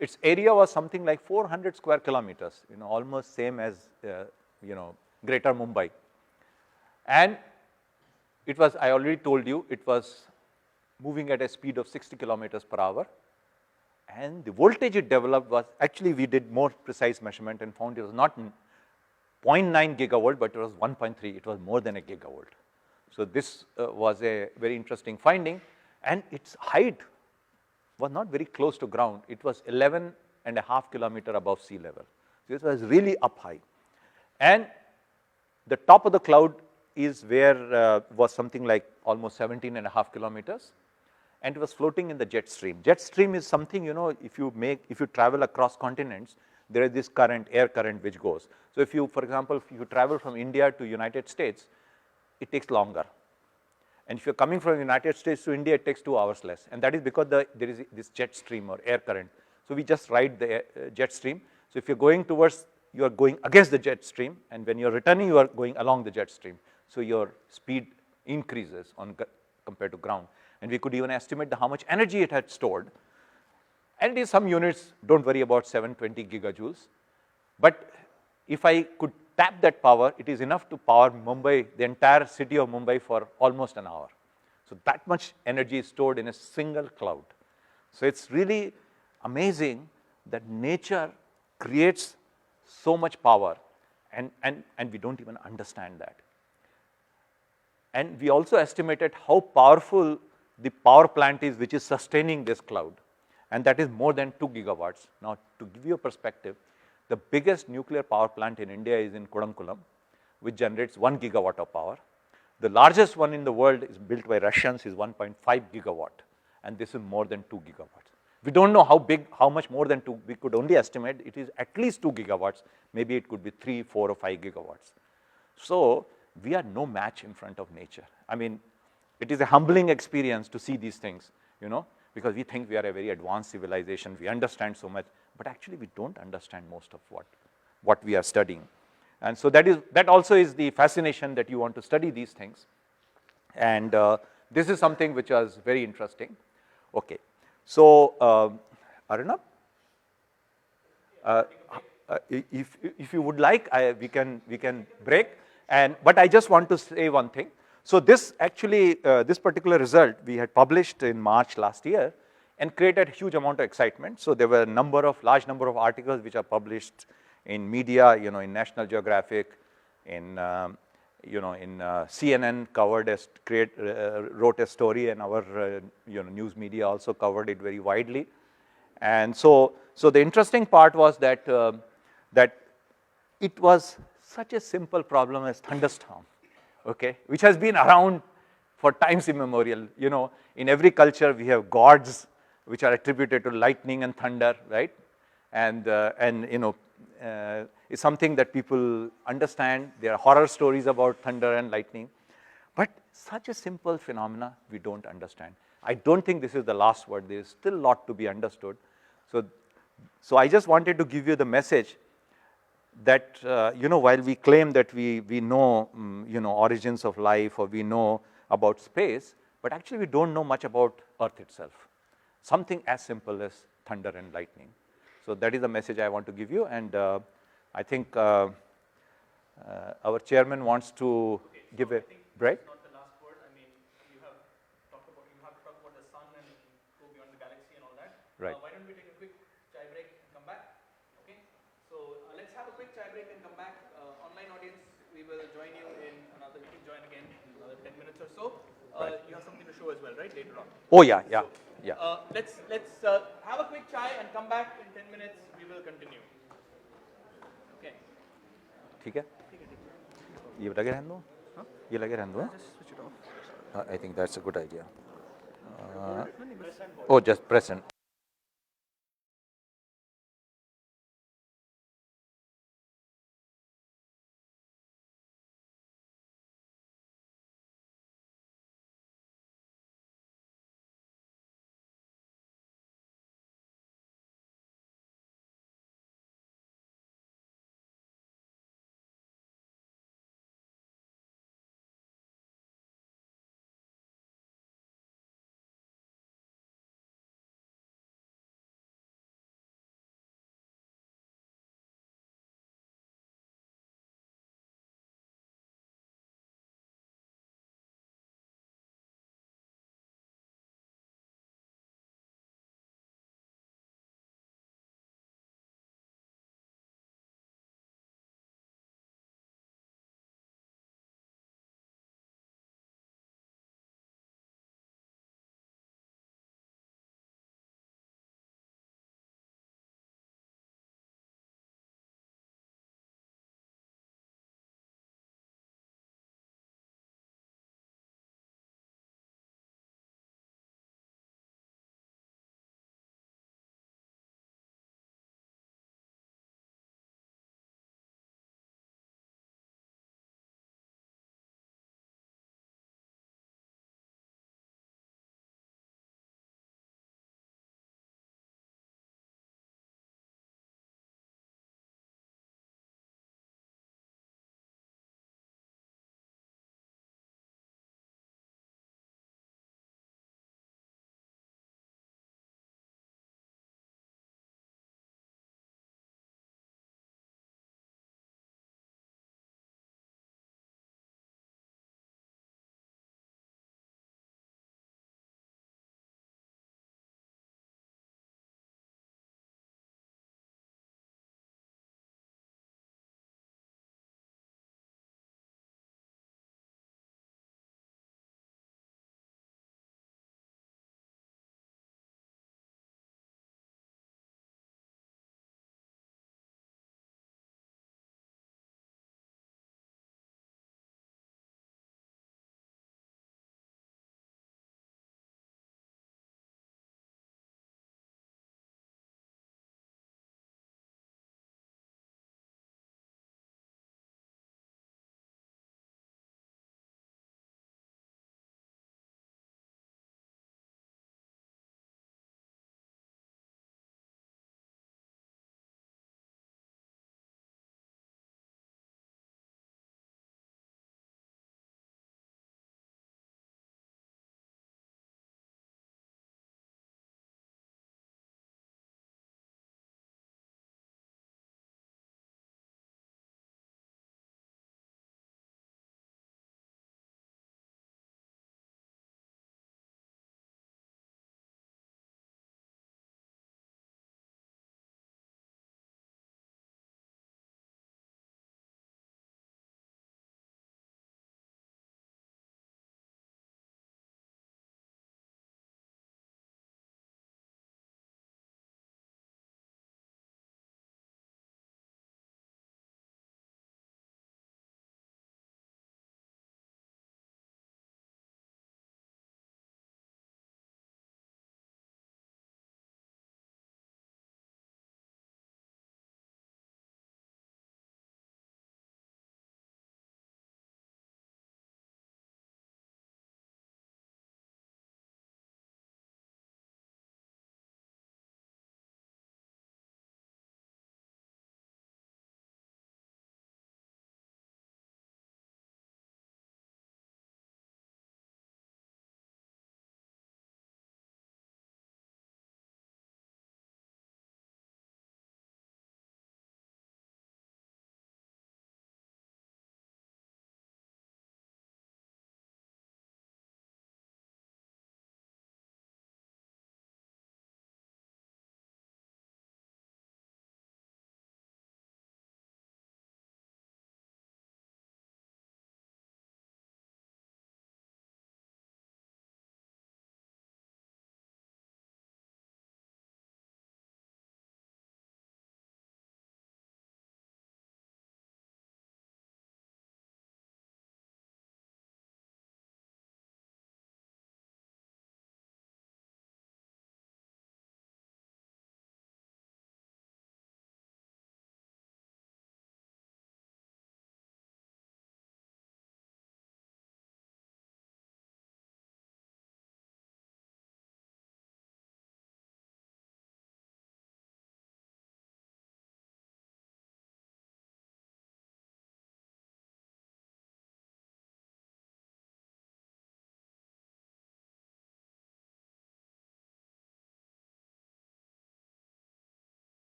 Its area was something like 400 square kilometers, you know, almost same as, you know, Greater Mumbai. And it was, I already told you, it was moving at a speed of 60 kilometers per hour. And the voltage it developed was, actually we did more precise measurement and found it was not 0.9 gigavolt, but it was 1.3, it was more than a gigavolt. So this was a very interesting finding, and its height was not very close to ground. It was 11.5 kilometers above sea level. So it was really up high. And the top of the cloud is where was something like almost 17.5 kilometers. And it was floating in the jet stream. Jet stream is something, you know, if you travel across continents, there is this current, air current, which goes. So if you, for example, if you travel from India to United States, it takes longer. And if you're coming from United States to India, it takes 2 hours less. And that is because there is this jet stream or air current. So we just ride the jet stream. So if you're going towards, you are going against the jet stream, and when you're returning, you are going along the jet stream. So your speed increases compared to ground. And we could even estimate how much energy it had stored. And it is some units, don't worry about 720 gigajoules. But if I could tap that power, it is enough to power Mumbai, the entire city of Mumbai, for almost an hour. So that much energy is stored in a single cloud. So it's really amazing that nature creates so much power, and we don't even understand that. And we also estimated how powerful the power plant is which is sustaining this cloud, and that is more than 2 gigawatts. Now, to give you a perspective, the biggest nuclear power plant in India is in Kudankulam, which generates 1 gigawatt of power. The largest one in the world is built by Russians, is 1.5 gigawatt, and this is more than 2 gigawatts. We don't know how big, how much more than 2, we could only estimate it is at least 2 gigawatts, maybe it could be 3, 4 or 5 gigawatts. So we are no match in front of nature. I mean, it is a humbling experience to see these things, you know, because we think we are a very advanced civilization, we understand so much, but actually we don't understand most of what we are studying. And so that also is the fascination, that you want to study these things. And this is something which was very interesting. Okay, so Arunabh, if you would like, we can break. But I just want to say one thing. So this actually, this particular result we had published in March last year and created a huge amount of excitement. So there were a large number of articles which are published in media, you know, in National Geographic, in you know, in CNN covered wrote a story, and our you know, news media also covered it very widely. And so the interesting part was that that it was such a simple problem as thunderstorm, okay, which has been around for times immemorial. You know, in every culture we have gods which are attributed to lightning and thunder, right? And you know, it's something that people understand. There are horror stories about thunder and lightning, but such a simple phenomena we don't understand. I don't think this is the last word. There is still a lot to be understood. So I just wanted to give you the message that you know, while we claim that we know you know, origins of life, or we know about space, but actually we don't know much about Earth itself. Something as simple as thunder and lightning. So that is the message I want to give you, and I think our chairman wants to give a break. Not the last word. I mean, you have to talk about the sun and go beyond the galaxy and all that. Right. Why don't we take a quick chai break and come back? Okay. So let's have a quick chai break and come back. Online audience, we will join you in another. You can join again in another 10 minutes or so. Right. You have something to show as well, right? Later on. Oh yeah, yeah, yeah. Let's have a quick chai and come back in 10 minutes. We will continue. Okay. ठीक है, ये लगे रहने दो, ये लगे रहने दो. Just switch it off. I think that's a good idea. Oh, just present.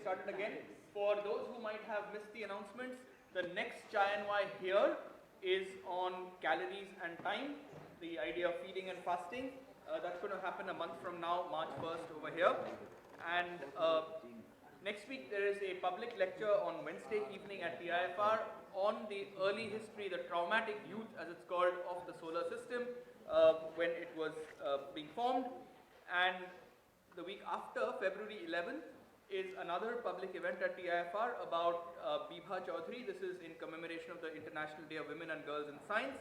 started again. For those who might have missed the announcements, the next Chai and Why here is on calories and time, the idea of feeding and fasting. That's going to happen a month from now, March 1st over here. And next week there is a public lecture on Wednesday evening at TIFR on the early history, the traumatic youth as it's called, of the solar system when it was being formed. And the week after, February 11th, is another public event at TIFR about Bibha Chaudhary. This is in commemoration of the International Day of Women and Girls in Science.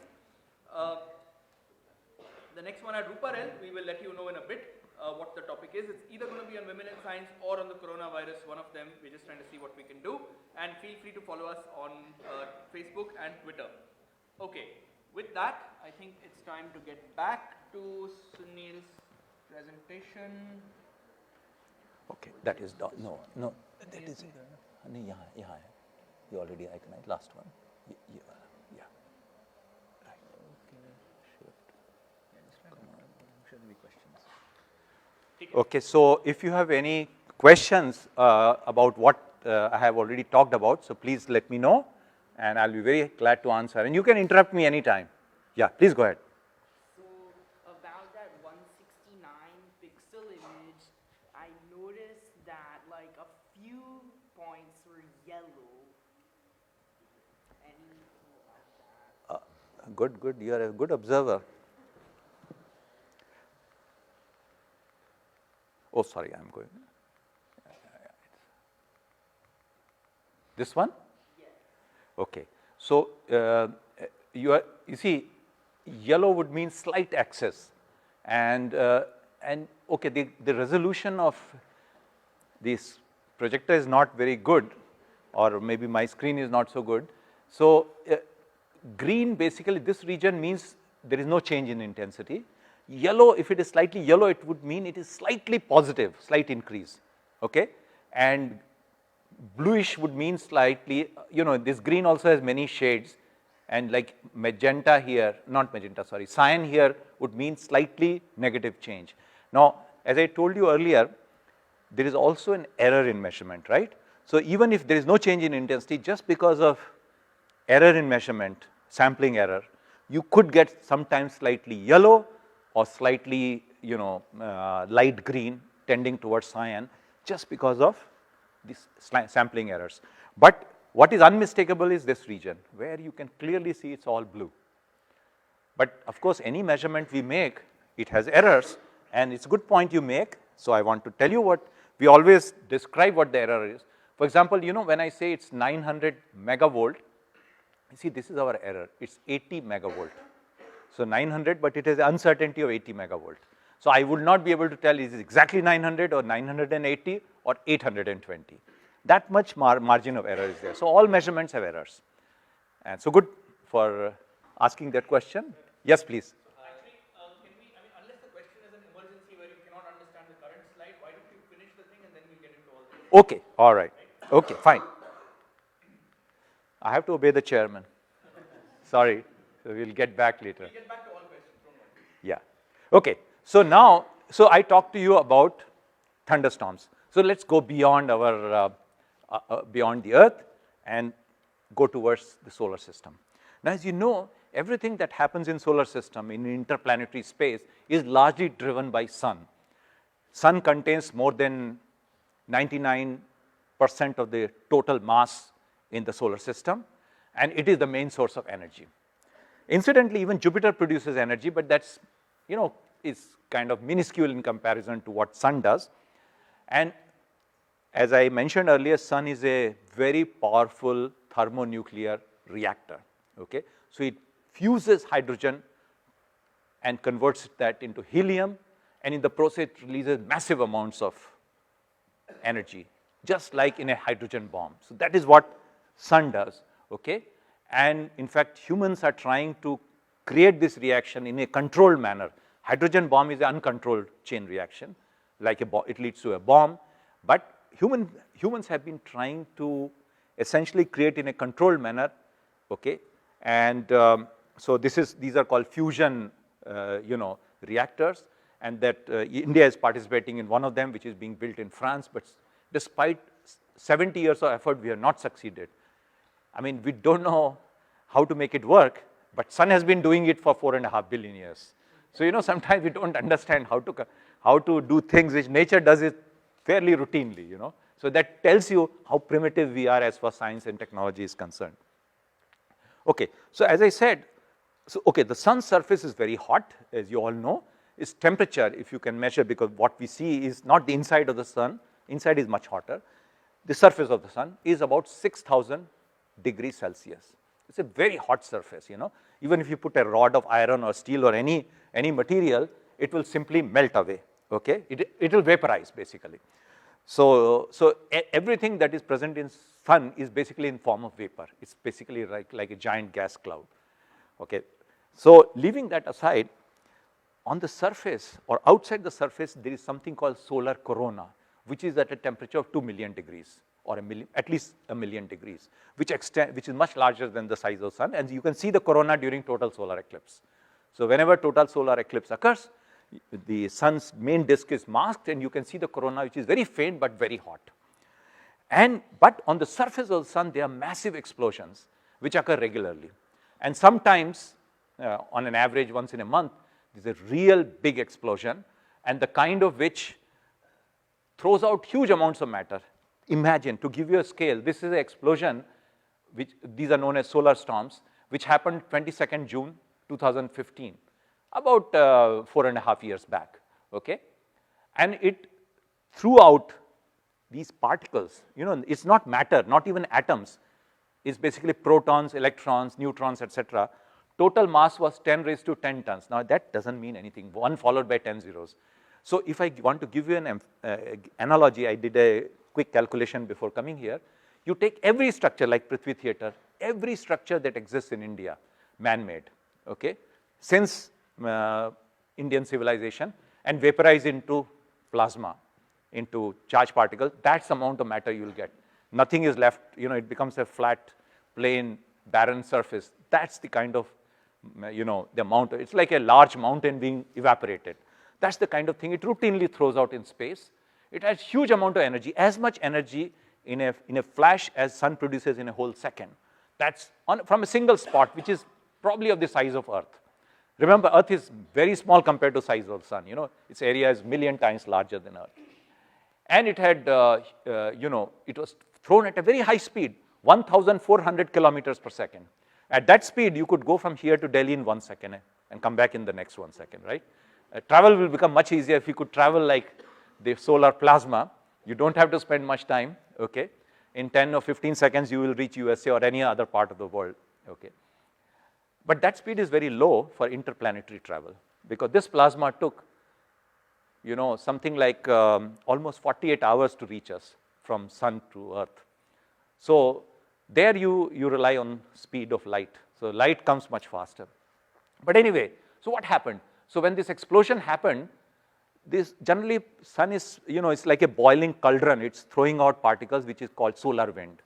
The next one at Ruparel, we will let you know in a bit what the topic is. It's either going to be on women in science or on the coronavirus, one of them. We're just trying to see what we can do. And feel free to follow us on Facebook and Twitter. Okay, with that, I think it's time to get back to Sunil's presentation. Okay, that is done. No, that is it. Yeah. You already iconized last one. Yeah. Right. Okay. Shift. Come on. I'm sure there'll be questions. Okay, so if you have any questions about what I have already talked about, so please let me know, and I'll be very glad to answer. And you can interrupt me anytime. Yeah, please go ahead. So about that 169 pixel image, I noticed that like a few points were yellow. Any info about that? Good. You are a good observer. Oh, sorry, I'm going. This one? Yes. Okay. So you see, yellow would mean slight access, and okay, the resolution of this projector is not very good, or maybe my screen is not so good. So green, basically this region means there is no change in intensity. Yellow, if it is slightly yellow, it would mean it is slightly positive, slight increase, okay? And bluish would mean slightly, this green also has many shades, and like magenta here, not magenta, sorry, cyan here would mean slightly negative change. Now, as I told you earlier, there is also an error in measurement, right? So even if there is no change in intensity, just because of error in measurement, sampling error, you could get sometimes slightly yellow or slightly, light green tending towards cyan, just because of these sampling errors. But what is unmistakable is this region, where you can clearly see it's all blue. But of course, any measurement we make, it has errors, and it's a good point you make. So I want to tell you what, we always describe what the error is. For example, when I say it's 900 megavolt, you see this is our error, it's 80 megavolt. So 900, but it has uncertainty of 80 megavolt. So I would not be able to tell is it exactly 900 or 980 or 820. That much margin of error is there. So all measurements have errors. And so good for asking that question. Yes, please. Actually, unless the question is an emergency where you cannot understand the current slide, why don't you finish the thing and then we'll get into all this. Okay, all right. Okay, fine. I have to obey the chairman. Sorry. So we'll get back later. We'll get back to all questions, don't worry. Yeah. Okay. So now, I talked to you about thunderstorms. So let's go beyond our beyond the Earth and go towards the solar system. Now, as you know, everything that happens in solar system in interplanetary space is largely driven by sun. Sun contains more than 99% of the total mass in the solar system, and it is the main source of energy. Incidentally, even Jupiter produces energy, but that's, is kind of minuscule in comparison to what sun does. And as I mentioned earlier, sun is a very powerful thermonuclear reactor, okay? So it fuses hydrogen and converts that into helium, and in the process it releases massive amounts of energy, just like in a hydrogen bomb. So that is what sun does, okay? And in fact, humans are trying to create this reaction in a controlled manner. Hydrogen bomb is an uncontrolled chain reaction, like it leads to a bomb. But humans have been trying to essentially create in a controlled manner, okay? And so these are called fusion, reactors, and that India is participating in one of them, which is being built in France. But despite 70 years of effort, we have not succeeded. I mean, we don't know how to make it work, but sun has been doing it for 4.5 billion years. So, sometimes we don't understand how to do things which nature does it fairly routinely, So that tells you how primitive we are as far as science and technology is concerned. Okay, so as I said, the sun's surface is very hot, as you all know. Its temperature, if you can measure, because what we see is not the inside of the sun, inside is much hotter. The surface of the sun is about 6,000 degrees Celsius. It's a very hot surface, Even if you put a rod of iron or steel or any material, it will simply melt away, okay? It will vaporize, basically. So everything that is present in sun is basically in form of vapor. It's basically like a giant gas cloud, okay? So leaving that aside, on the surface or outside the surface, there is something called solar corona, which is at a temperature of 2 million degrees or at least 1 million degrees, which is much larger than the size of the sun. And you can see the corona during total solar eclipse. So whenever total solar eclipse occurs, the sun's main disk is masked and you can see the corona, which is very faint but very hot. But on the surface of the sun, there are massive explosions which occur regularly. And sometimes, on an average once in a month, there's a real big explosion, and the kind of which throws out huge amounts of matter. Imagine, to give you a scale, this is an explosion, which these are known as solar storms, which happened 22nd June 2015, about 4.5 years back, okay? And it threw out these particles, it's not matter, not even atoms, it's basically protons, electrons, neutrons, etc. Total mass was 10 raised to 10 tons. Now that doesn't mean anything, 1 followed by 10 zeros. So if I want to give you an analogy, I did a quick calculation before coming here. You take every structure like Prithvi Theatre, every structure that exists in India, man-made, okay, since Indian civilization, and vaporize into plasma, into charged particles, that's the amount of matter you will get. Nothing is left, it becomes a flat, plain, barren surface. That's the kind of, the amount, it's like a large mountain being evaporated. That's the kind of thing it routinely throws out in space. It has huge amount of energy, as much energy in a flash as sun produces in a whole second. That's from a single spot, which is probably of the size of Earth. Remember, Earth is very small compared to the size of the sun, its area is 1,000,000 times larger than Earth. And it had, it was thrown at a very high speed, 1,400 kilometers per second. At that speed, you could go from here to Delhi in 1 second and come back in the next 1 second, right? Travel will become much easier if you could travel like the solar plasma. You don't have to spend much time, okay? In 10 or 15 seconds, you will reach USA or any other part of the world, okay? But that speed is very low for interplanetary travel because this plasma took, something like almost 48 hours to reach us from sun to Earth. So there you rely on speed of light. So light comes much faster. But anyway, so what happened? So when this explosion happened, this generally sun is, it's like a boiling cauldron. It's throwing out particles, which is called solar wind.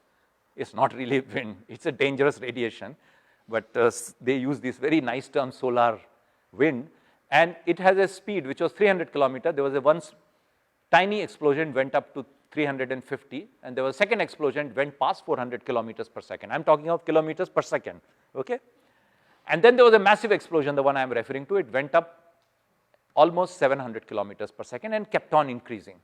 It's not really wind. It's a dangerous radiation. But they use this very nice term, solar wind. And it has a speed, which was 300 kilometers. There was a once tiny explosion, went up to 350. And there was a second explosion, went past 400 kilometers per second. I'm talking of kilometers per second, okay? And then there was a massive explosion, the one I'm referring to. It went up almost 700 kilometers per second and kept on increasing.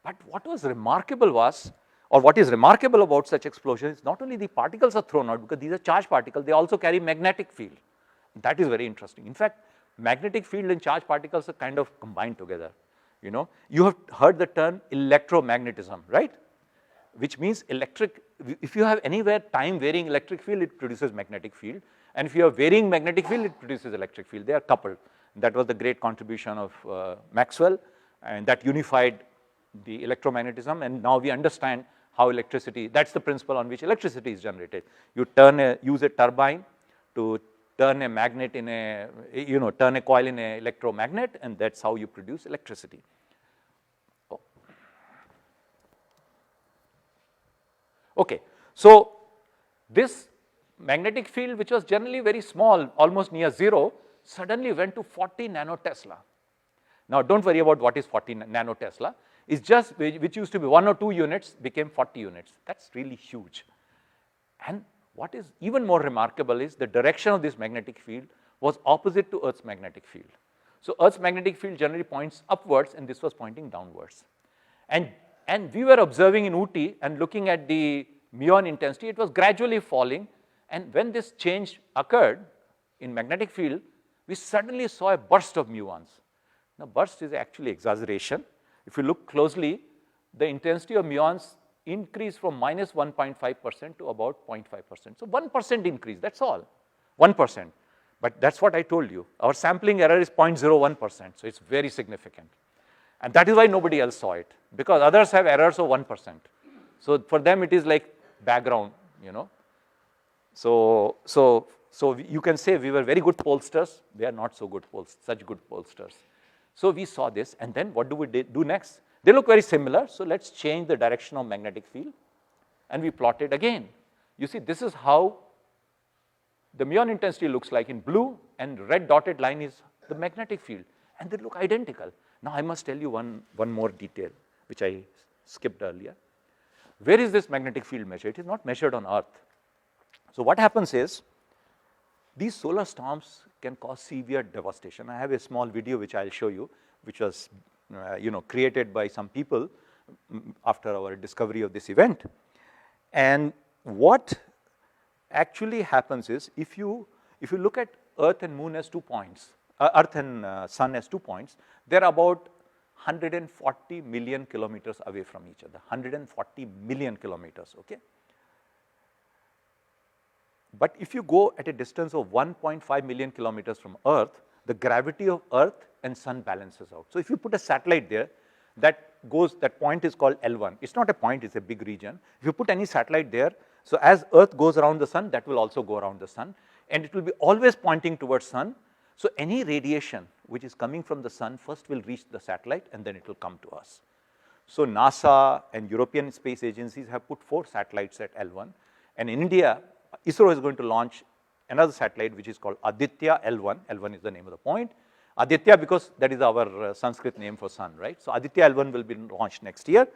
But what was remarkable was, or what is remarkable about such explosions, not only the particles are thrown out, because these are charged particles, they also carry magnetic field. That is very interesting. In fact, magnetic field and charged particles are kind of combined together. You have heard the term electromagnetism, right? Which means if you have anywhere time varying electric field, it produces magnetic field. And if you have varying magnetic field, it produces electric field. They are coupled. That was the great contribution of Maxwell, and that unified the electromagnetism. And now we understand how electricity, that's the principle on which electricity is generated. You use a turbine to turn a magnet in turn a coil in an electromagnet, and that's how you produce electricity. Okay, so this magnetic field, which was generally very small, almost near zero, suddenly went to 40 nanotesla. Now, don't worry about what is 40 nanotesla. is just, which used to be 1 or 2 units, became 40 units. That's really huge. And what is even more remarkable is the direction of this magnetic field was opposite to Earth's magnetic field. So Earth's magnetic field generally points upwards, and this was pointing downwards. And we were observing in Ooty and looking at the muon intensity, it was gradually falling. And when this change occurred in magnetic field, we suddenly saw a burst of muons. Now, burst is actually exaggeration. If you look closely, the intensity of muons increased from minus 1.5% to about 0.5%. So 1% increase, that's all, 1%. But that's what I told you. Our sampling error is 0.01%, so it's very significant. And that is why nobody else saw it, because others have errors of 1%. So for them, it is like background, you know. So you can say we were very good pollsters. They are not so good such good pollsters. So we saw this, and then what do we do next? They look very similar, so let's change the direction of magnetic field, and we plot it again. You see, this is how the muon intensity looks like in blue, and red dotted line is the magnetic field, and they look identical. Now, I must tell you one more detail, which I skipped earlier. Where is this magnetic field measured? It is not measured on Earth. So what happens is, these solar storms can cause severe devastation. I have a small video which I'll show you, which was created by some people after our discovery of this event. And what actually happens is, if you look at Earth and Moon as 2 points, Earth and Sun as 2 points, they're about 140 million kilometers away from each other, 140 million kilometers, okay? But if you go at a distance of 1.5 million kilometers from Earth, the gravity of Earth and Sun balances out. So if you put a satellite there, that point is called L1. It's not a point, it's a big region. If you put any satellite there, so as Earth goes around the Sun, that will also go around the Sun, and it will be always pointing towards Sun. So any radiation which is coming from the Sun first will reach the satellite, and then it will come to us. So NASA and European space agencies have put 4 satellites at L1, and in India, ISRO is going to launch another satellite which is called Aditya L1. L1 is the name of the point. Aditya, because that is our Sanskrit name for sun, right? So Aditya L1 will be launched next year.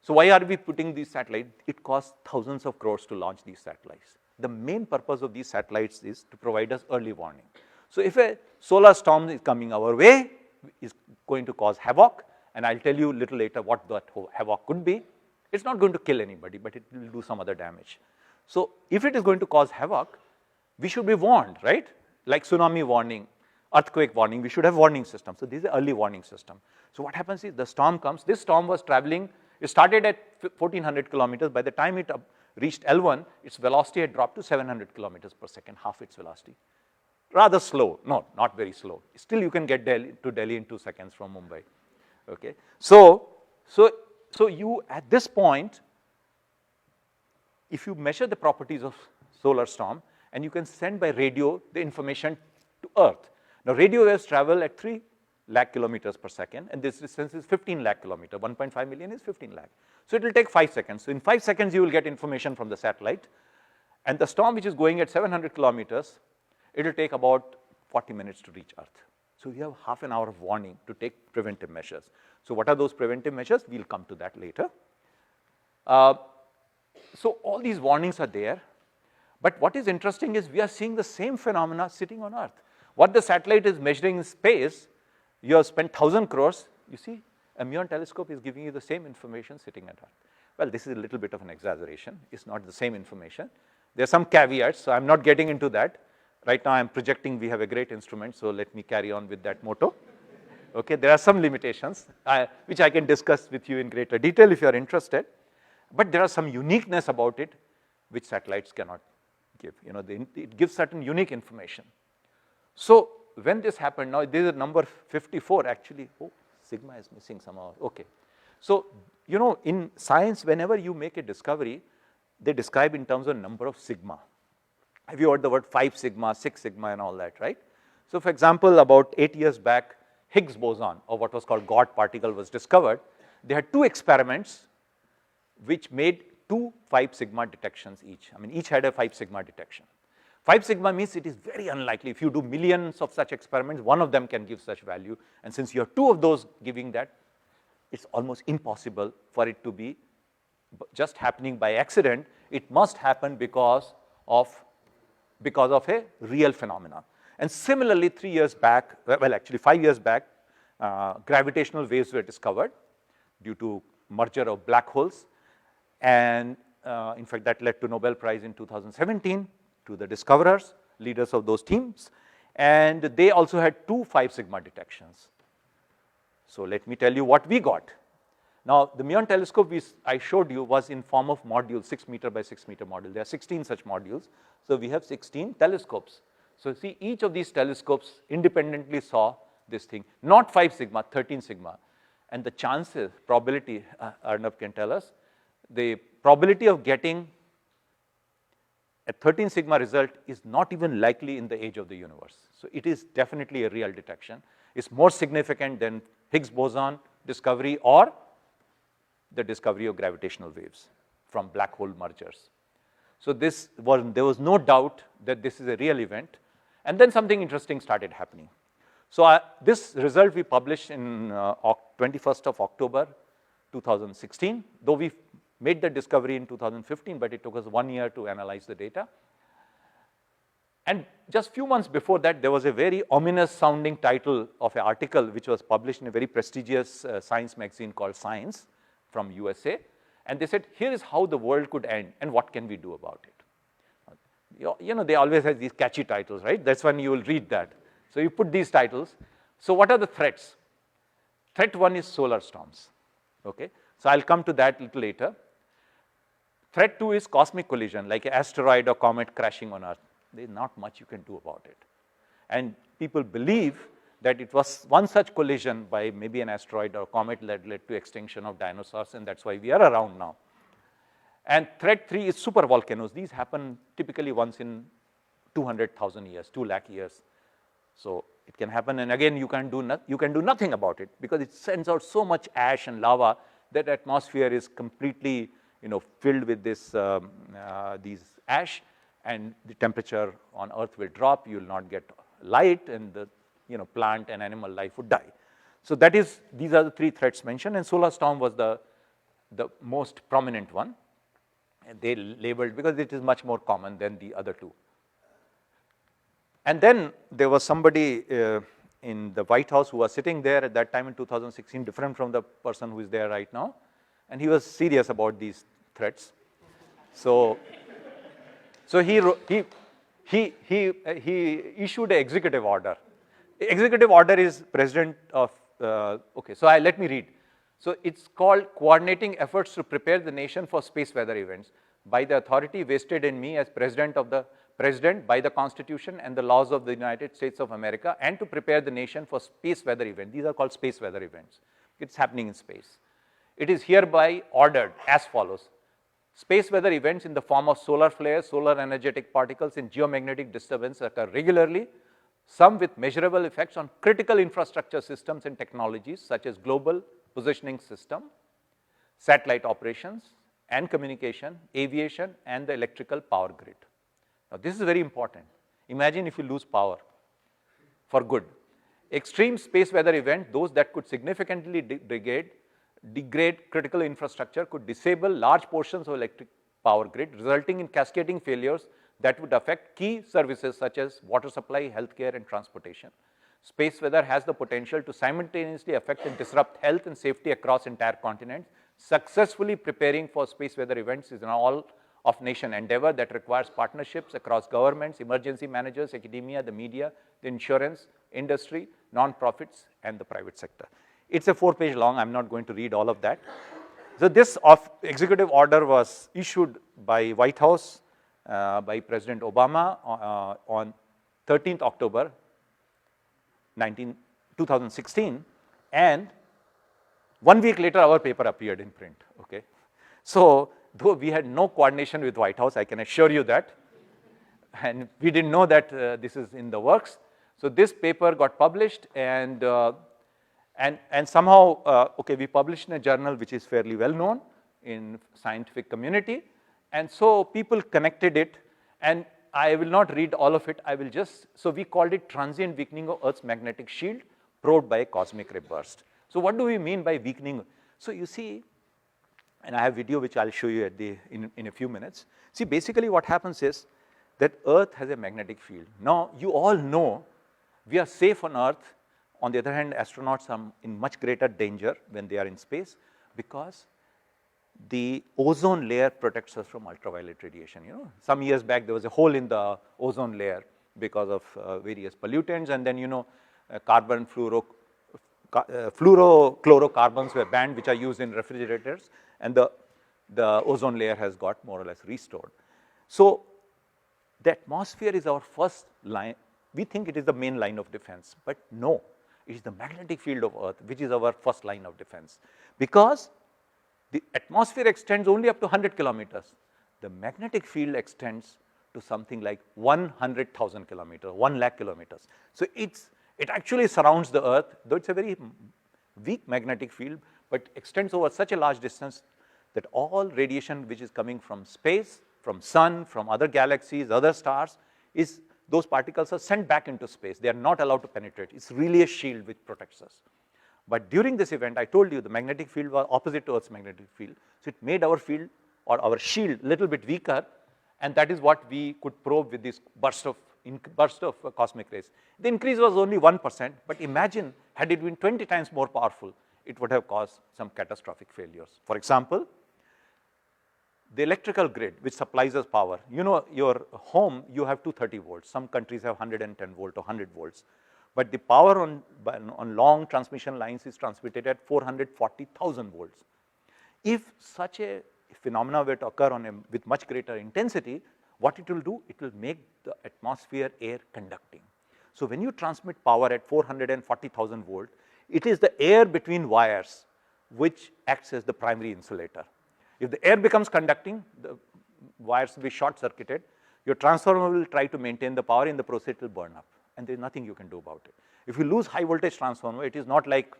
So why are we putting these satellites? It costs thousands of crores to launch these satellites. The main purpose of these satellites is to provide us early warning. So if a solar storm is coming our way, is going to cause havoc, and I'll tell you a little later what that havoc could be. It's not going to kill anybody, but it will do some other damage. So if it is going to cause havoc, we should be warned, right? Like tsunami warning, earthquake warning, we should have warning systems. So this is an early warning system. So what happens is the storm comes. This storm was traveling, it started at 1400 kilometers. By the time it reached L1, its velocity had dropped to 700 kilometers per second, half its velocity. Rather slow, no, not very slow. Still you can get to Delhi in 2 seconds from Mumbai, okay? So you, at this point, if you measure the properties of solar storm, and you can send by radio the information to Earth. Now, radio waves travel at 3 lakh kilometers per second, and this distance is 15 lakh kilometers. 1.5 million is 15 lakh. So it will take 5 seconds. So in 5 seconds, you will get information from the satellite. And the storm, which is going at 700 kilometers, it will take about 40 minutes to reach Earth. So we have half an hour of warning to take preventive measures. So what are those preventive measures? We'll come to that later. So all these warnings are there. But what is interesting is we are seeing the same phenomena sitting on Earth. What the satellite is measuring in space, you have spent 1,000 crores. You see, a muon telescope is giving you the same information sitting at Earth. Well, this is a little bit of an exaggeration. It's not the same information. There are some caveats, so I'm not getting into that. Right now, I'm projecting we have a great instrument, so let me carry on with that motto. Okay, there are some limitations, which I can discuss with you in greater detail if you are interested. But there are some uniqueness about it, which satellites cannot give. You know, it gives certain unique information. So when this happened, now this is number 54 actually. Oh, sigma is missing somehow. Okay. So, you know, in science, whenever you make a discovery, they describe in terms of number of sigma. Have you heard the word 5 sigma, 6 sigma and all that, right? So for example, about 8 years back, Higgs boson, or what was called God particle, was discovered. They had 2 experiments which made 2 5 sigma detections each. I mean, each had a 5 sigma detection. 5 sigma means it is very unlikely. If you do millions of such experiments, one of them can give such value. And since you have 2 of those giving that, it's almost impossible for it to be just happening by accident. It must happen because of a real phenomenon. And similarly, 3 years back, well, actually 5 years back, gravitational waves were discovered due to merger of black holes. And in fact, that led to Nobel Prize in 2017 to the discoverers, leaders of those teams. And they also had 2 5 sigma detections. So let me tell you what we got. Now, the Muon telescope I showed you was in form of modules, 6 meter by 6 meter module. There are 16 such modules. So we have 16 telescopes. So see, each of these telescopes independently saw this thing, not 5 sigma, 13 sigma. And the chances, probability, Arnav can tell us, the probability of getting a 13 sigma result is not even likely in the age of the universe. So it is definitely a real detection. It's more significant than Higgs boson discovery or the discovery of gravitational waves from black hole mergers. So there was no doubt that this is a real event. And then something interesting started happening. So this result we published in 21st of October 2016, though we made the discovery in 2015, but it took us 1 year to analyze the data. And just few months before that, there was a very ominous sounding title of an article which was published in a very prestigious science magazine called Science from USA. And they said, here is how the world could end and what can we do about it. You know, they always have these catchy titles, right? That's when you will read that. So you put these titles. So what are the threats? Threat 1 is solar storms. Okay? So I'll come to that a little later. Threat 2 is cosmic collision, like an asteroid or comet crashing on Earth. There's not much you can do about it. And people believe that it was one such collision by maybe an asteroid or comet that led to extinction of dinosaurs, and that's why we are around now. And threat 3 is supervolcanoes. These happen typically once in 200,000 years, 2 lakh years. So it can happen, and again, you can do nothing about it because it sends out so much ash and lava that the atmosphere is completely, filled with this these ash, and the temperature on Earth will drop. You will not get light, and the plant and animal life would die. So these are the 3 threats mentioned, and solar storm was the most prominent one. And they labeled because it is much more common than the other 2. And then there was somebody in the White House who was sitting there at that time in 2016, different from the person who is there right now, and he was serious about these threats. So he issued an executive order. Executive order is president of, okay, so let me read. So it's called Coordinating Efforts to Prepare the Nation for Space Weather Events by the authority vested in me as President by the Constitution and the laws of the United States of America, and to prepare the nation for space weather events. These are called space weather events. It's happening in space. It is hereby ordered as follows. Space weather events in the form of solar flares, solar energetic particles, and geomagnetic disturbance occur regularly, some with measurable effects on critical infrastructure systems and technologies such as global positioning system, satellite operations and communication, aviation, and the electrical power grid. Now, this is very important. Imagine if you lose power for good. Extreme space weather event, those that could significantly degrade critical infrastructure, could disable large portions of electric power grid, resulting in cascading failures that would affect key services such as water supply, healthcare, and transportation. Space weather has the potential to simultaneously affect and disrupt health and safety across entire continents. Successfully preparing for space weather events is an all-of-nation endeavor that requires partnerships across governments, emergency managers, academia, the media, the insurance industry, non-profits, and the private sector. It's a 4-page long. I'm not going to read all of that. So this executive order was issued by White House by President Obama on 13th October 2016, and 1 week later our paper appeared in print. Okay, so though we had no coordination with White House, I can assure you that, and we didn't know that this is in the works. So this paper got published, and somehow okay, we published in a journal which is fairly well known in scientific community, and so people connected it, and I will not read all of it. I will just, so we called it transient weakening of Earth's magnetic shield probed by a cosmic ray burst. So what do we mean by weakening? So you see, and I have video which I'll show you at in a few minutes. See, basically what happens is that Earth has a magnetic field. Now, you all know we are safe on Earth. On the other hand, astronauts are in much greater danger when they are in space because the ozone layer protects us from ultraviolet radiation. You know, some years back there was a hole in the ozone layer because of various pollutants, and then carbon fluorocarbons were banned, which are used in refrigerators, and the ozone layer has got more or less restored. So the atmosphere is our first line. We think it is the main line of defense, but no, it is the magnetic field of Earth which is our first line of defense, because the atmosphere extends only up to 100 kilometers. The magnetic field extends to something like 100,000 kilometers, 1 lakh kilometers. So it actually surrounds the Earth, though it's a very weak magnetic field, but extends over such a large distance that all radiation which is coming from space, from sun, from other galaxies, other stars, those particles are sent back into space. They are not allowed to penetrate. It's really a shield which protects us. But during this event, I told you the magnetic field was opposite to Earth's magnetic field. So it made our field or our shield a little bit weaker, and that is what we could probe with this burst of cosmic rays. The increase was only 1%, but imagine had it been 20 times more powerful, it would have caused some catastrophic failures. For example, the electrical grid which supplies us power. You know, your home, you have 230 volts. Some countries have 110 volt or 100 volts. But the power on long transmission lines is transmitted at 440,000 volts. If such a phenomena were to occur with much greater intensity, what it will do? It will make the atmosphere air conducting. So when you transmit power at 440,000 volt, it is the air between wires which acts as the primary insulator. If the air becomes conducting, the wires will be short circuited. Your transformer will try to maintain the power, in the process it will burn up, and there is nothing you can do about it. If you lose high voltage transformer, it is not like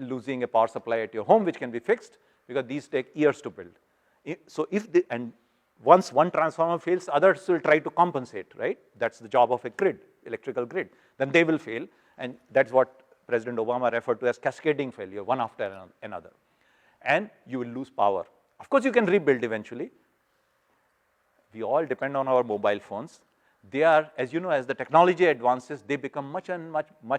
losing a power supply at your home which can be fixed, because these take years to build. So once one transformer fails, others will try to compensate, right? That's the job of a grid, electrical grid. Then they will fail, and that's what President Obama referred to as cascading failure, one after another. And you will lose power. Of course, you can rebuild eventually. We all depend on our mobile phones. They are, as you know, as the technology advances, they become much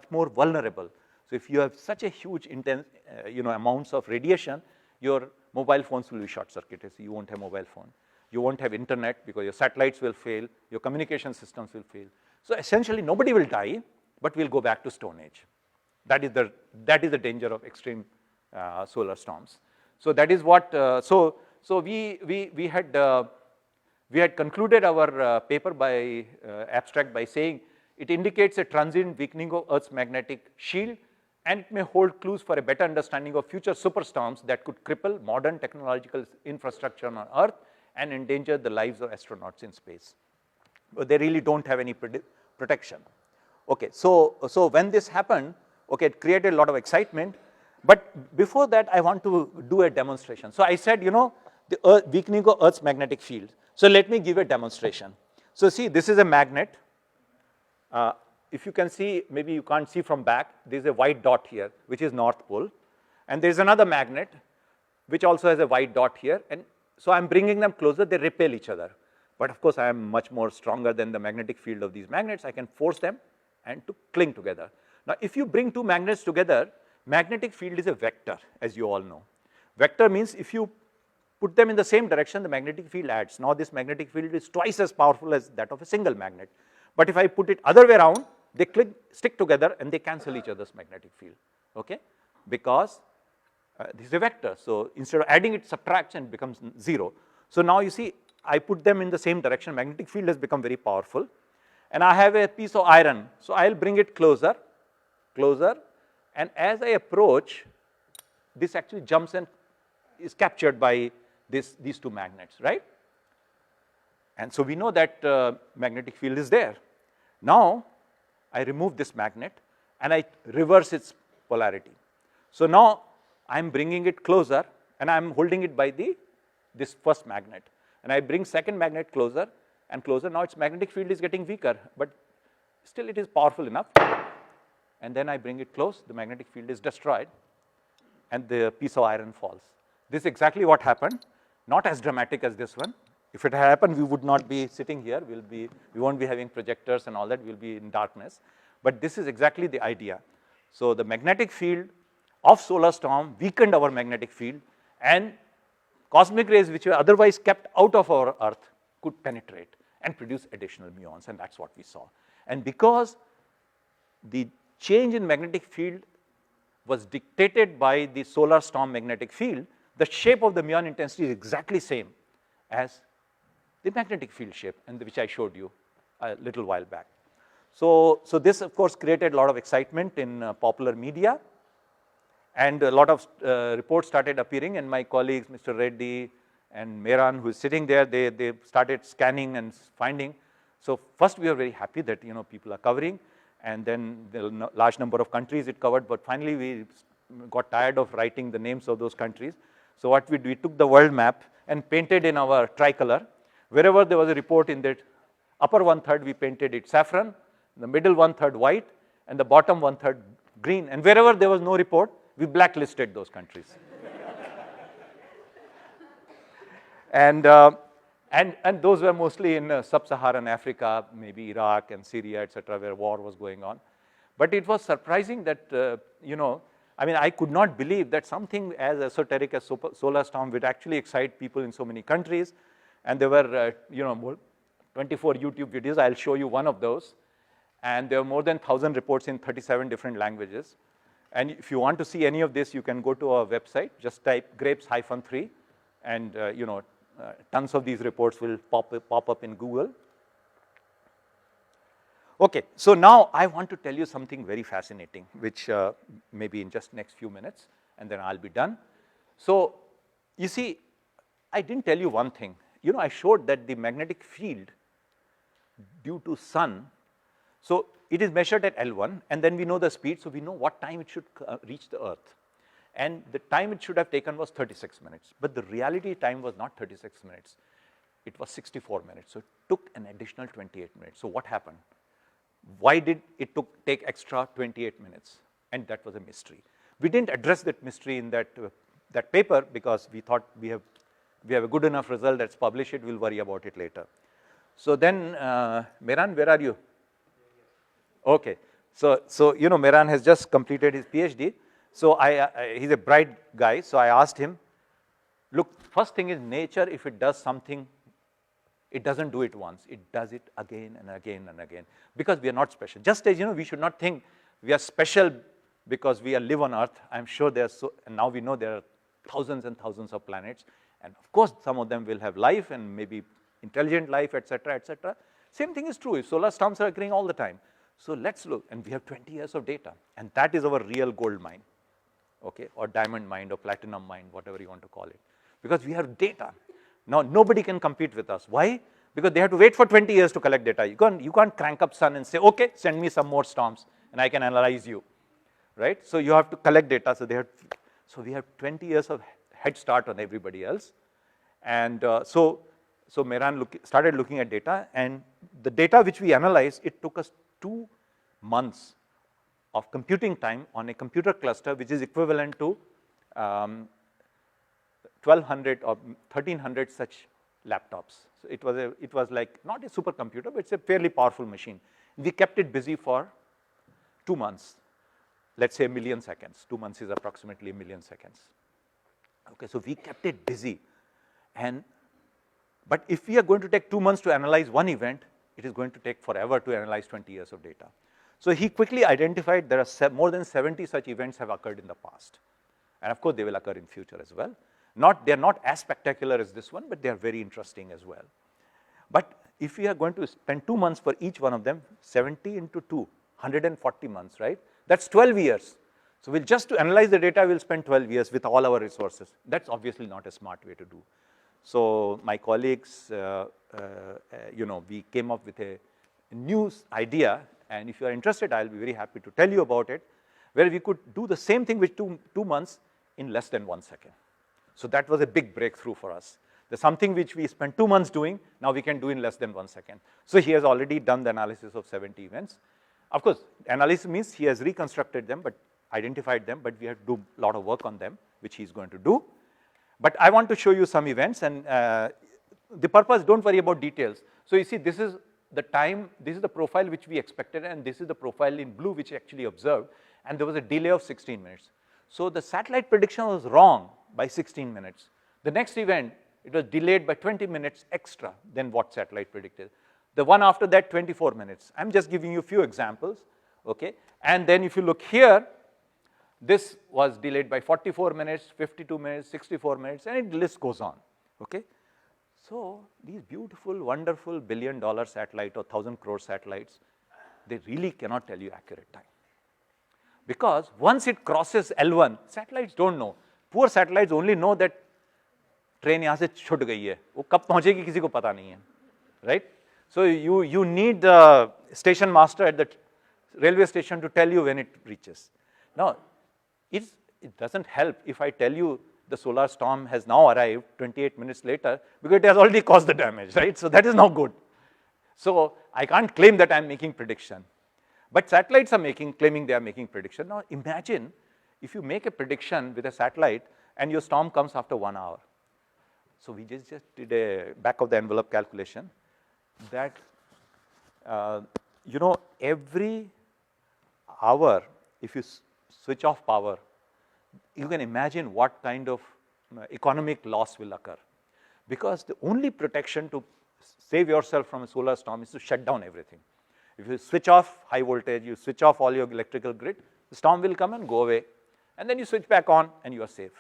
more vulnerable. So if you have such a huge intense, amounts of radiation, your mobile phones will be short circuited, so you won't have mobile phone. You won't have internet because your satellites will fail, your communication systems will fail. So essentially, nobody will die, but we'll go back to Stone Age. That is the danger of extreme solar storms. So that is what. So we had concluded our paper by abstract by saying it indicates a transient weakening of Earth's magnetic shield, and it may hold clues for a better understanding of future superstorms that could cripple modern technological infrastructure on Earth and endanger the lives of astronauts in space. But they really don't have any protection. Okay, so when this happened, okay, it created a lot of excitement. But before that, I want to do a demonstration. So I said, the weakening of Earth's magnetic field. So let me give a demonstration. So see, this is a magnet. If you can see, maybe you can't see from back, there's a white dot here, which is North Pole. And there's another magnet, which also has a white dot here. And so I'm bringing them closer, they repel each other. But of course, I am much more stronger than the magnetic field of these magnets. I can force them and to cling together. Now, if you bring two magnets together, magnetic field is a vector, as you all know. Vector means if you put them in the same direction, the magnetic field adds. Now, this magnetic field is twice as powerful as that of a single magnet. But if I put it other way around, they stick together and they cancel each other's magnetic field, okay? Because this is a vector. So instead of adding, it subtracts and becomes 0. So now you see, I put them in the same direction. Magnetic field has become very powerful. And I have a piece of iron. So I'll bring it closer. And as I approach, this actually jumps and is captured by these two magnets, right? And so we know that magnetic field is there. Now, I remove this magnet and I reverse its polarity. So now I'm bringing it closer and I'm holding it by this first magnet. And I bring second magnet closer and closer. Now its magnetic field is getting weaker, but still it is powerful enough. And then I bring it close, the magnetic field is destroyed. and the piece of iron falls. This is exactly what happened, not as dramatic as this one. If it had happened, we would not be sitting here, we won't be having projectors and all that, we'll be in darkness. But this is exactly the idea. So the magnetic field of solar storm weakened our magnetic field, and cosmic rays which were otherwise kept out of our Earth could penetrate and produce additional muons, and that's what we saw. And because the change in magnetic field was dictated by the solar storm magnetic field, the shape of the muon intensity is exactly same as the magnetic field shape, and which I showed you a little while back. So this of course created a lot of excitement in popular media, and a lot of reports started appearing, and my colleagues, Mr. Reddy and Mehran, who is sitting there, they started scanning and finding. So first we were very happy that people are covering, and then the large number of countries it covered, but finally we got tired of writing the names of those countries. So what we did, we took the world map and painted in our tricolor. Wherever there was a report in the upper 1/3, we painted it saffron, the middle 1/3 white, and the bottom 1/3 green. And wherever there was no report, we blacklisted those countries. And those were mostly in sub-Saharan Africa, maybe Iraq and Syria, etc., where war was going on. But it was surprising that, I mean, I could not believe that something as esoteric as solar storm would actually excite people in so many countries. And there were, 24 YouTube videos. I'll show you one of those. And there were more than 1,000 reports in 37 different languages. And if you want to see any of this, you can go to our website. Just type grapes-3, and tons of these reports will pop up in Google. Okay, so now I want to tell you something very fascinating, which maybe in just next few minutes, and then I'll be done. So you see, I didn't tell you one thing. I showed that the magnetic field due to sun, so it is measured at L1, and then we know the speed, so we know what time it should reach the Earth. And the time it should have taken was 36 minutes. But the reality time was not 36 minutes. It was 64 minutes. So it took an additional 28 minutes. So what happened? Why did it take extra 28 minutes? And that was a mystery. We didn't address that mystery in that paper because we thought we have a good enough result that's published it, we'll worry about it later. So then, Mehran, where are you? Okay. So Mehran has just completed his PhD. So he's a bright guy, so I asked him, look, first thing is nature, if it does something, it doesn't do it once, it does it again and again and again, because we are not special. Just as, we should not think we are special because we live on Earth. I'm sure and now we know there are thousands and thousands of planets, and of course some of them will have life and maybe intelligent life, etc., etc. Same thing is true if solar storms are occurring all the time. So let's look, and we have 20 years of data, and that is our real gold mine. Okay, or diamond mine or platinum mine, whatever you want to call it, because we have data. Now nobody can compete with us. Why? Because they have to wait for 20 years to collect data. You can't crank up sun and say, okay, send me some more storms and I can analyze you, right? So you have to collect data. So we have 20 years of head start on everybody else. And so Mehran started looking at data, and the data which we analyzed, it took us 2 months of computing time on a computer cluster, which is equivalent to 1,200 or 1,300 such laptops. So it was like not a supercomputer, but it's a fairly powerful machine. We kept it busy for 2 months, let's say 1 million seconds. 2 months is approximately 1 million seconds. Okay, so we kept it busy. But if we are going to take 2 months to analyze one event, it is going to take forever to analyze 20 years of data. So he quickly identified there are more than 70 such events have occurred in the past. And of course, they will occur in future as well. They're not as spectacular as this one, but they are very interesting as well. But if we are going to spend 2 months for each one of them, 70 into 2, 140 months, right? That's 12 years. So just to analyze the data, we'll spend 12 years with all our resources. That's obviously not a smart way to do. So my colleagues, we came up with a new idea, and if you are interested, I'll be very happy to tell you about it, where we could do the same thing with 2 months in less than 1 second. So that was a big breakthrough for us. There's something which we spent 2 months doing, now we can do in less than 1 second. So he has already done the analysis of 70 events. Of course, analysis means he has reconstructed them, but identified them, but we have to do a lot of work on them, which he's going to do. But I want to show you some events, and the purpose, don't worry about details. So you see, this is the time, this is the profile which we expected, and this is the profile in blue which actually observed, and there was a delay of 16 minutes. So the satellite prediction was wrong by 16 minutes. The next event, it was delayed by 20 minutes extra than what satellite predicted. The one after that, 24 minutes. I'm just giving you a few examples, okay? And then if you look here, this was delayed by 44 minutes, 52 minutes, 64 minutes, and the list goes on, okay? So these beautiful, wonderful billion-dollar satellite or 1,000 crore satellites, they really cannot tell you accurate time. Because once it crosses L1, satellites don't know. Poor satellites only know that train यहाँ से छूट गई है, वो कब पहुँचेगी किसी को पता नहीं है, right? So you need the station master at the railway station to tell you when it reaches. Now, it doesn't help if I tell you the solar storm has now arrived 28 minutes later, because it has already caused the damage, right? So that is not good. So I can't claim that I'm making prediction. But satellites are claiming they are making prediction. Now imagine if you make a prediction with a satellite and your storm comes after 1 hour. So we just did a back of the envelope calculation that, every hour, if you switch off power, you can imagine what kind of economic loss will occur. Because the only protection to save yourself from a solar storm is to shut down everything. If you switch off high voltage, you switch off all your electrical grid, the storm will come and go away. And then you switch back on and you are safe.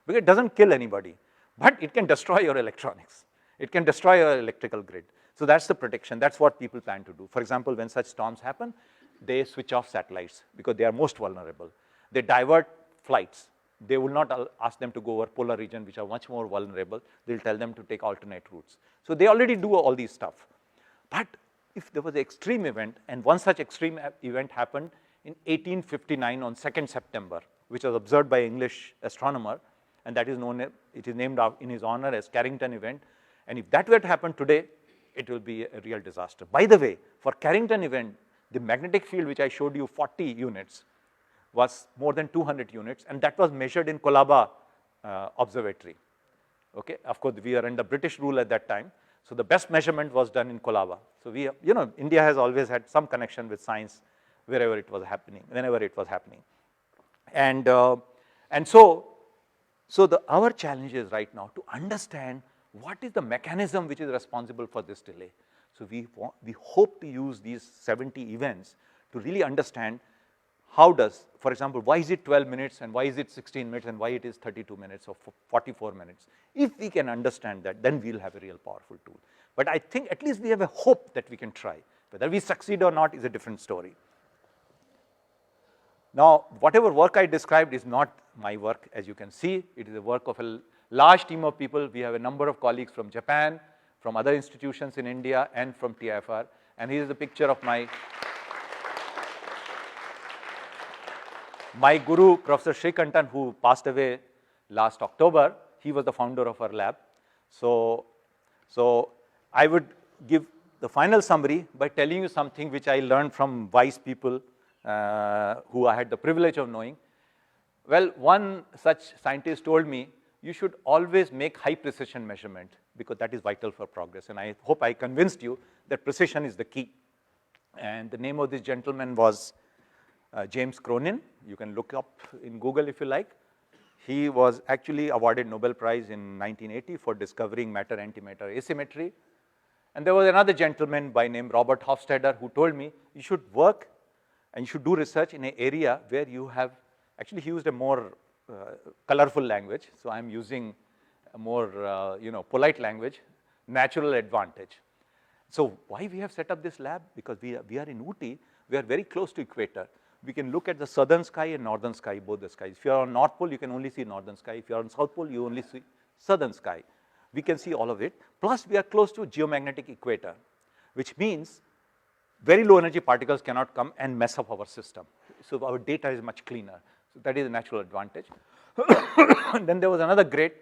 Because it doesn't kill anybody, but it can destroy your electronics. It can destroy your electrical grid. So that's the protection. That's what people plan to do. For example, when such storms happen, they switch off satellites because they are most vulnerable. They divert flights. They will not ask them to go over polar region, which are much more vulnerable. They'll tell them to take alternate routes. So they already do all these stuff. But if there was an extreme event, and one such extreme event happened in 1859 on 2nd September, which was observed by an English astronomer, and that is known, it is named in his honor as Carrington event. And if that were to happen today, it will be a real disaster. By the way, for Carrington event, the magnetic field which I showed you 40 units was more than 200 units, and that was measured in Colaba Observatory. Okay, of course, we are under British rule at that time, so the best measurement was done in Colaba. So we, India has always had some connection with science wherever it was happening, whenever it was happening. And so our challenge is right now to understand what is the mechanism which is responsible for this delay. So we hope to use these 70 events to really understand how does, for example, why is it 12 minutes and why is it 16 minutes and why it is 32 minutes or 44 minutes. If we can understand that, then we'll have a real powerful tool. But I think at least we have a hope that we can try. Whether we succeed or not is a different story. Now, whatever work I described is not my work, as you can see. It is the work of a large team of people. We have a number of colleagues from Japan, from other institutions in India, and from TIFR. And here is a picture of my guru, Professor Srikantan, who passed away last October. He was the founder of our lab. So I would give the final summary by telling you something which I learned from wise people who I had the privilege of knowing. Well, one such scientist told me, you should always make high precision measurement because that is vital for progress. And I hope I convinced you that precision is the key. And the name of this gentleman was James Cronin. You can look up in Google if you like. He was actually awarded Nobel Prize in 1980 for discovering matter-antimatter asymmetry. And there was another gentleman by name Robert Hofstadter who told me you should work and you should do research in an area where you have, actually he used a more colorful language. So I'm using a more polite language, natural advantage. So why we have set up this lab? Because we are in Ooty, we are very close to equator. We can look at the southern sky and northern sky, both the skies. If you are on North Pole, you can only see northern sky. If you are on South Pole, you only see southern sky. We can see all of it. Plus, we are close to geomagnetic equator, which means very low energy particles cannot come and mess up our system. So our data is much cleaner. So that is a natural advantage. Then there was another great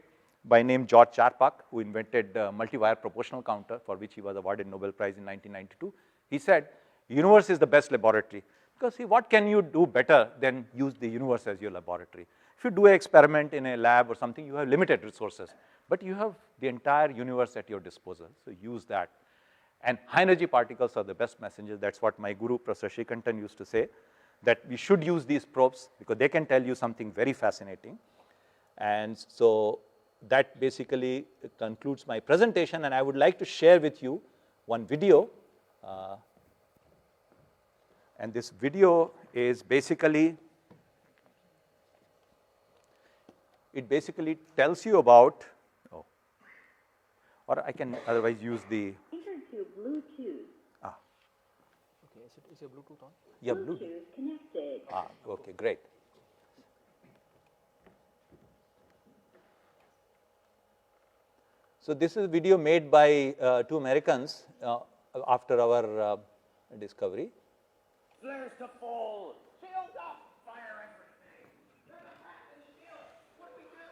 by name George Charpak, who invented multi-wire proportional counter, for which he was awarded Nobel Prize in 1992. He said, universe is the best laboratory. Because see, what can you do better than use the universe as your laboratory? If you do an experiment in a lab or something, you have limited resources, but you have the entire universe at your disposal, so use that. And high energy particles are the best messengers. That's what my guru, Professor Srikantan, used to say, that we should use these probes because they can tell you something very fascinating. And so that basically concludes my presentation, and I would like to share with you one video. And this video is basically, it basically tells you about, or I can otherwise use the. Enter to Bluetooth. Okay, is your Bluetooth on? Yeah, Bluetooth. Bluetooth connected. Okay, great. So this is a video made by 2 Americans after our discovery. Flares to fall. Shield up. Fire everything. There's a crack in the shield. What do we do?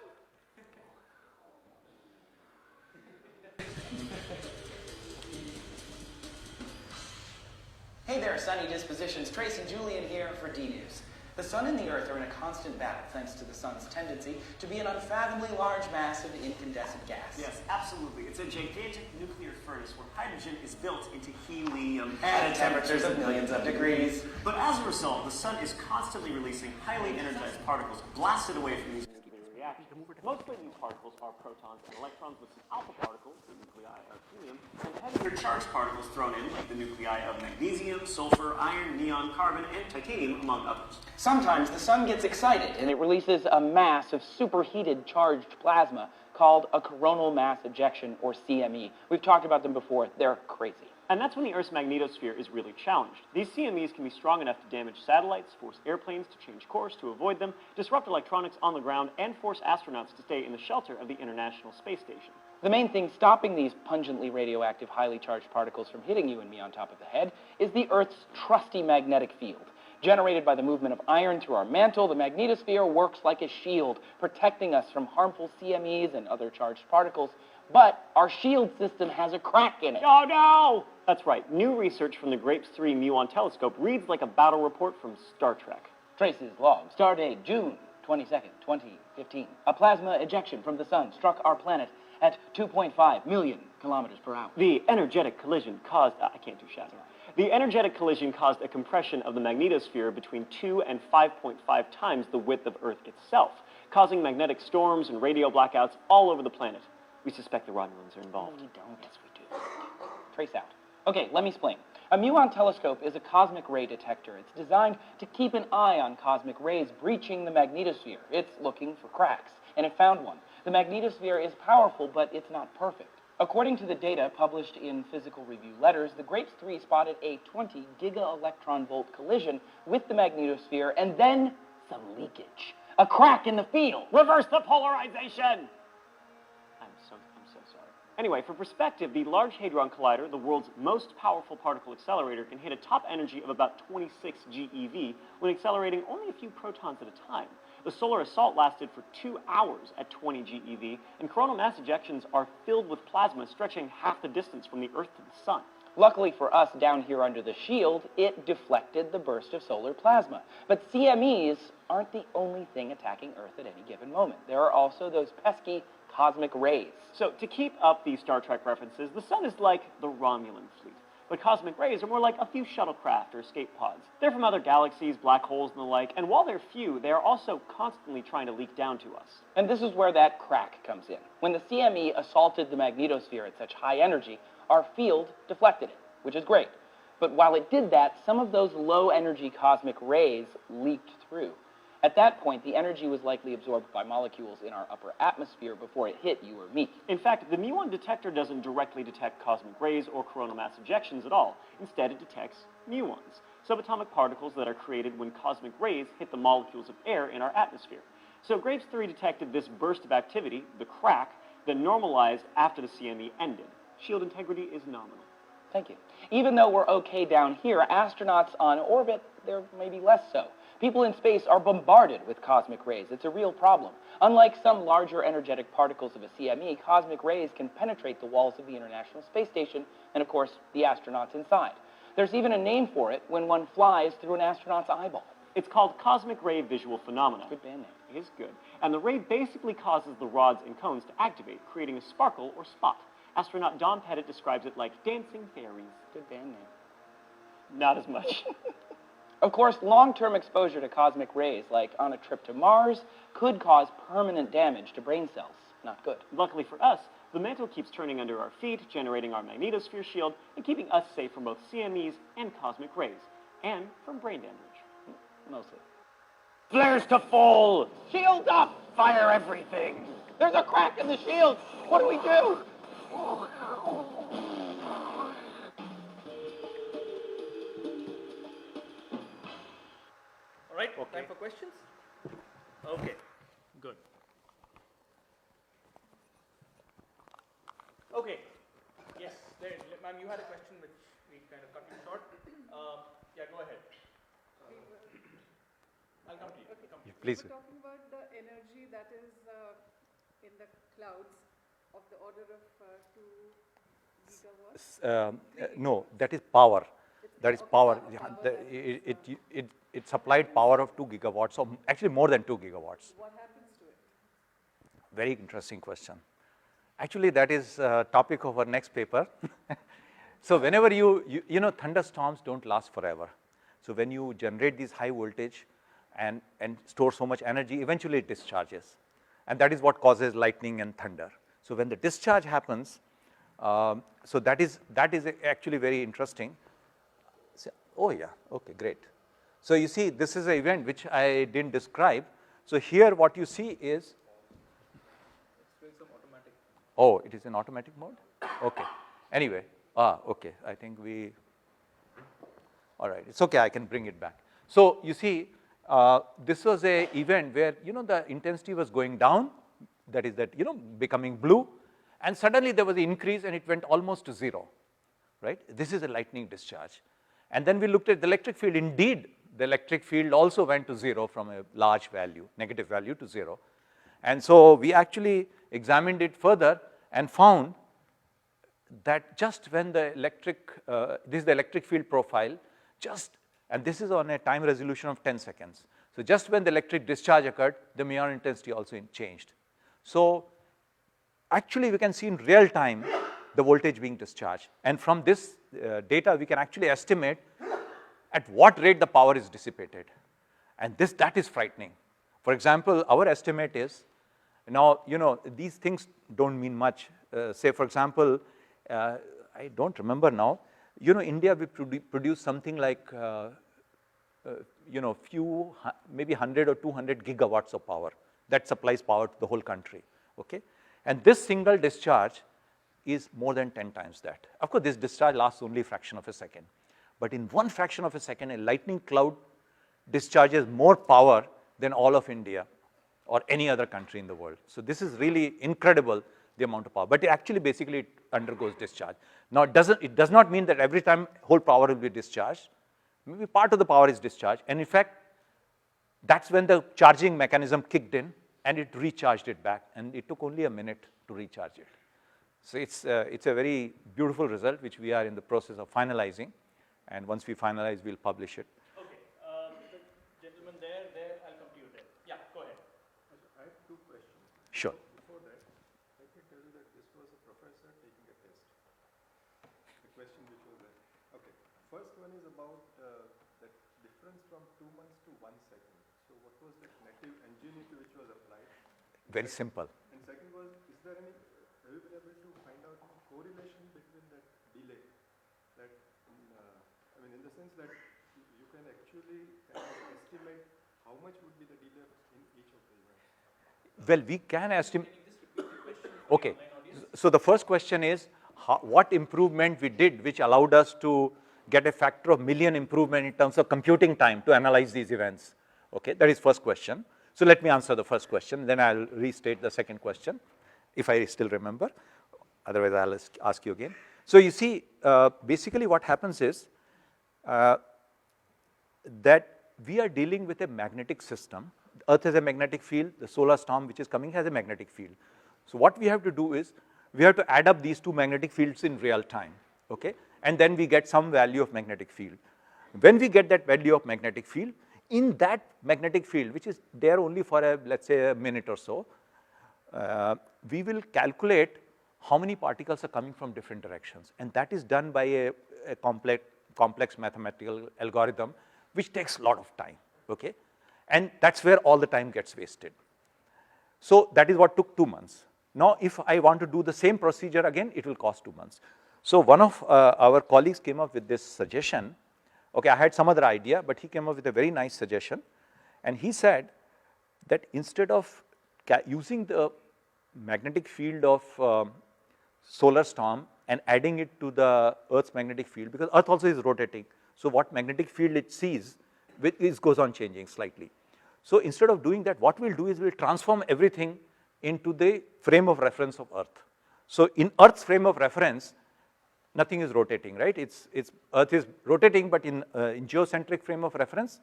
Hey there, sunny dispositions. Trace and Julian here for D-News. The sun and the earth are in a constant battle thanks to the sun's tendency to be an unfathomably large mass of incandescent gas. Yes, absolutely. It's a gigantic nuclear furnace where hydrogen is built into helium At temperatures of millions of degrees. But as a result, the sun is constantly releasing highly energized particles blasted away from these nuclear reactions. Mostly these particles are protons and electrons with some alpha particles, the nuclei of helium, and heavier charged particles thrown in, like the nuclei of magnesium, sulfur, iron, neon, carbon, and titanium, among others. Sometimes the sun gets excited and it releases a mass of superheated charged plasma called a coronal mass ejection, or CME. We've talked about them before. They're crazy. And that's when the Earth's magnetosphere is really challenged. These CMEs can be strong enough to damage satellites, force airplanes to change course to avoid them, disrupt electronics on the ground, and force astronauts to stay in the shelter of the International Space Station. The main thing stopping these pungently radioactive, highly charged particles from hitting you and me on top of the head is the Earth's trusty magnetic field. Generated by the movement of iron through our mantle, the magnetosphere works like a shield, protecting us from harmful CMEs and other charged particles. But our shield system has a crack in it. Oh no! That's right. New research from the Grapes 3 Muon telescope reads like a battle report from Star Trek. Traces log. Stardate June 22nd, 2015. A plasma ejection from the sun struck our planet at 2.5 million kilometers per hour. The energetic collision caused... I can't do shadow. The energetic collision caused a compression of the magnetosphere between 2 and 5.5 times the width of Earth itself, causing magnetic storms and radio blackouts all over the planet. We suspect the Romulans are involved. No, we don't. Yes, we do. Trace out. Okay, let me explain. A muon telescope is a cosmic ray detector. It's designed to keep an eye on cosmic rays breaching the magnetosphere. It's looking for cracks, and it found one. The magnetosphere is powerful, but it's not perfect. According to the data published in Physical Review Letters, the Grapes 3 spotted a 20 giga-electron-volt collision with the magnetosphere and then some leakage. A crack in the field. Reverse the polarization! I'm so sorry. Anyway, for perspective, the Large Hadron Collider, the world's most powerful particle accelerator, can hit a top energy of about 26 GeV when accelerating only a few protons at a time. The solar assault lasted for 2 hours at 20 GeV, and coronal mass ejections are filled with plasma stretching half the distance from the Earth to the Sun. Luckily for us down here under the shield, it deflected the burst of solar plasma. But CMEs aren't the only thing attacking Earth at any given moment. There are also those pesky cosmic rays. So, to keep up these Star Trek references, the Sun is like the Romulan fleet. But cosmic rays are more like a few shuttlecraft or escape pods. They're from other galaxies, black holes, and the like, and while they're few, they are also constantly trying to leak down to us. And this is where that crack comes in. When the CME assaulted the magnetosphere at such high energy, our field deflected it, which is great. But while it did that, some of those low-energy cosmic rays leaked through. At that point, the energy was likely absorbed by molecules in our upper atmosphere before it hit you or me. In fact, the muon detector doesn't directly detect cosmic rays or coronal mass ejections at all. Instead, it detects muons, subatomic particles that are created when cosmic rays hit the molecules of air in our atmosphere. So Grapes 3 detected this burst of activity, the crack, that normalized after the CME ended. Shield integrity is nominal. Thank you. Even though we're okay down here, astronauts on orbit, they're maybe less so. People in space are bombarded with cosmic rays. It's a real problem. Unlike some larger energetic particles of a CME, cosmic rays can penetrate the walls of the International Space Station and, of course, the astronauts inside. There's even a name for it when one flies through an astronaut's eyeball. It's called cosmic ray visual phenomena. Good band name. It is good. And the ray basically causes the rods and cones to activate, creating a sparkle or spot. Astronaut Don Pettit describes it like dancing fairies. Good band name. Not as much. Of course, long-term exposure to cosmic rays, like on a trip to Mars, could cause permanent damage to brain cells. Not good. Luckily for us, the mantle keeps turning under our feet, generating our magnetosphere shield and keeping us safe from both CMEs and cosmic rays, and from brain damage. Mostly. Flares to full! Shield up! Fire everything! There's a crack in the shield! What do we do? All right, time for questions? Okay, good. Okay, yes, ma'am, you had a question which we kind of cut you short. Yeah, go ahead. I'll come to you. Come to you. Please. We're talking about the energy that is in the clouds of the order of 2 gigawatts. No, that is power. That is Okay, power. power It supplied power of 2 gigawatts, so actually more than 2 gigawatts. What happens to it? Very interesting question. Actually, that is topic of our next paper. So whenever you know, thunderstorms don't last forever. So when you generate these high voltage and store so much energy, eventually it discharges. And that is what causes lightning and thunder. So when the discharge happens, so that is actually very interesting. So, oh yeah, okay, great. So you see, this is an event which I didn't describe. So here what you see is, oh, it is in automatic mode? Okay. Anyway, okay, I think all right, it's okay, I can bring it back. So you see, this was a event where, you know, the intensity was going down, that is that, you know, becoming blue, and suddenly there was an increase and it went almost to 0, right? This is a lightning discharge. And then we looked at the electric field. Indeed, the electric field also went to 0 from a large value, negative value to 0. And so we actually examined it further and found that just when the this is the electric field profile, and this is on a time resolution of 10 seconds. So just when the electric discharge occurred, the Meillard intensity also changed. So actually we can see in real time the voltage being discharged. And from this data, we can actually estimate at what rate the power is dissipated. And that is frightening. For example, our estimate is, now, you know, these things don't mean much. Say, for example, I don't remember now, you know, India, we produce something like, you know, maybe 100 or 200 gigawatts of power that supplies power to the whole country, okay? And this single discharge is more than 10 times that. Of course, this discharge lasts only a fraction of a second. But in one fraction of a second, a lightning cloud discharges more power than all of India or any other country in the world. So this is really incredible, the amount of power. But actually, basically, it undergoes discharge. Now, it does not mean that every time whole power will be discharged. Maybe part of the power is discharged. And in fact, that's when the charging mechanism kicked in and it recharged it back. And it took only a minute to recharge it. So it's a very beautiful result, which we are in the process of finalizing. And once we finalize, we'll publish it. Okay, the gentleman there, I'll come to you there. Yeah, go ahead. I have 2 questions. Sure. Before that, let me tell you that this was a professor taking a test. The question which was there. Okay, first one is about that difference from 2 months to 1 second. So what was the native ingenuity which was applied? Very simple. And second was, is there any, have you been able to find out any correlation between that delay? That, I mean, in the sense that you can actually kind of estimate how much would be the delay in each of the events. Well, we can estimate. Okay. So the first question is, what improvement we did which allowed us to get a factor of million improvement in terms of computing time to analyze these events? Okay, that is first question. So let me answer the first question, then I'll restate the second question, if I still remember. Otherwise, I'll ask you again. So you see, basically what happens is that we are dealing with a magnetic system. Earth has a magnetic field. The solar storm which is coming has a magnetic field. So what we have to do is, we have to add up these 2 magnetic fields in real time, okay? and then we get some value of magnetic field. When we get that value of magnetic field, in that magnetic field, which is there only for let's say a minute or so, we will calculate how many particles are coming from different directions, and that is done by a complex mathematical algorithm, which takes a lot of time, okay? And that's where all the time gets wasted. So that is what took 2 months. Now, if I want to do the same procedure again, it will cost 2 months. So one of our colleagues came up with this suggestion. Okay, I had some other idea, but he came up with a very nice suggestion, and he said that instead of using the magnetic field of solar storm and adding it to the Earth's magnetic field, because Earth also is rotating, so what magnetic field it sees goes on changing slightly. So instead of doing that, what we'll do is we'll transform everything into the frame of reference of Earth. So in Earth's frame of reference, nothing is rotating, right? Earth is rotating, but in geocentric frame of reference,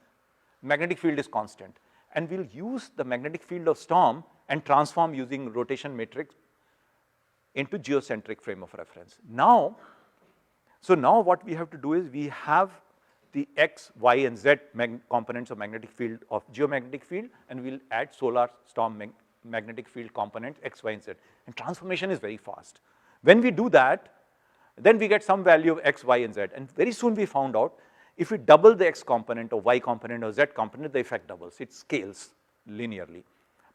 magnetic field is constant. And we'll use the magnetic field of storm and transform using rotation matrix into geocentric frame of reference. Now, so now what we have to do is we have the X, Y, and Z components of magnetic field of geomagnetic field, and we'll add solar storm magnetic field component X, Y, and Z. And transformation is very fast. When we do that, then we get some value of X, Y, and Z. And very soon we found out if we double the X component or Y component or Z component, the effect doubles. It scales linearly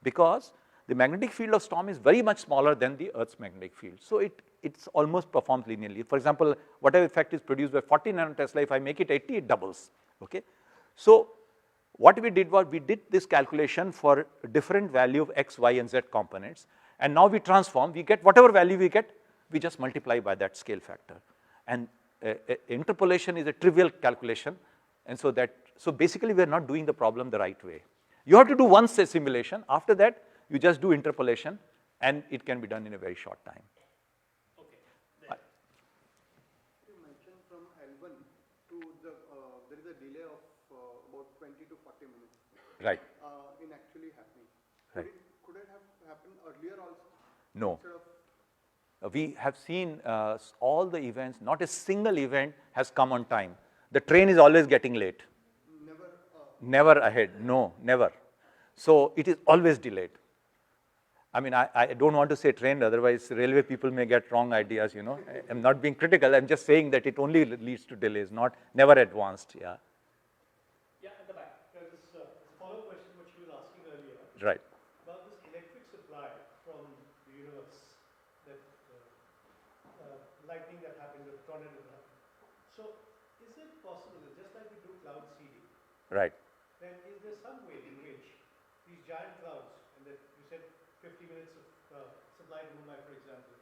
because the magnetic field of storm is very much smaller than the Earth's magnetic field. So it's almost performs linearly. For example, whatever effect is produced by 40 nanotesla, if I make it 80, it doubles, okay? So what we did was we did this calculation for different value of X, Y, and Z components, and now we transform, we get whatever value we get, we just multiply by that scale factor. And interpolation is a trivial calculation, and so basically we are not doing the problem the right way. You have to do once a simulation. After that, you just do interpolation, and it can be done in a very short time. You mentioned from L1 to the, there is a delay of about 20 to 40 minutes. Right. In actually happening. Right. Could it have happened earlier also? No. Instead of We have seen all the events, not a single event has come on time. The train is always getting late. Never ahead, no, never. So it is always delayed. I mean, I don't want to say trained, otherwise railway people may get wrong ideas, you know. I'm not being critical, I'm just saying that it only leads to delays, never advanced, yeah. Yeah, at the back. There's this follow-up question which you were asking earlier. Right. About this electric supply from the universe, that lightning that happened, the tornado that happened. So, is it possible that just like we do cloud seeding, Right. then is there some way in which these giant clouds, and that you said 50 minutes of supply to Mumbai, for example,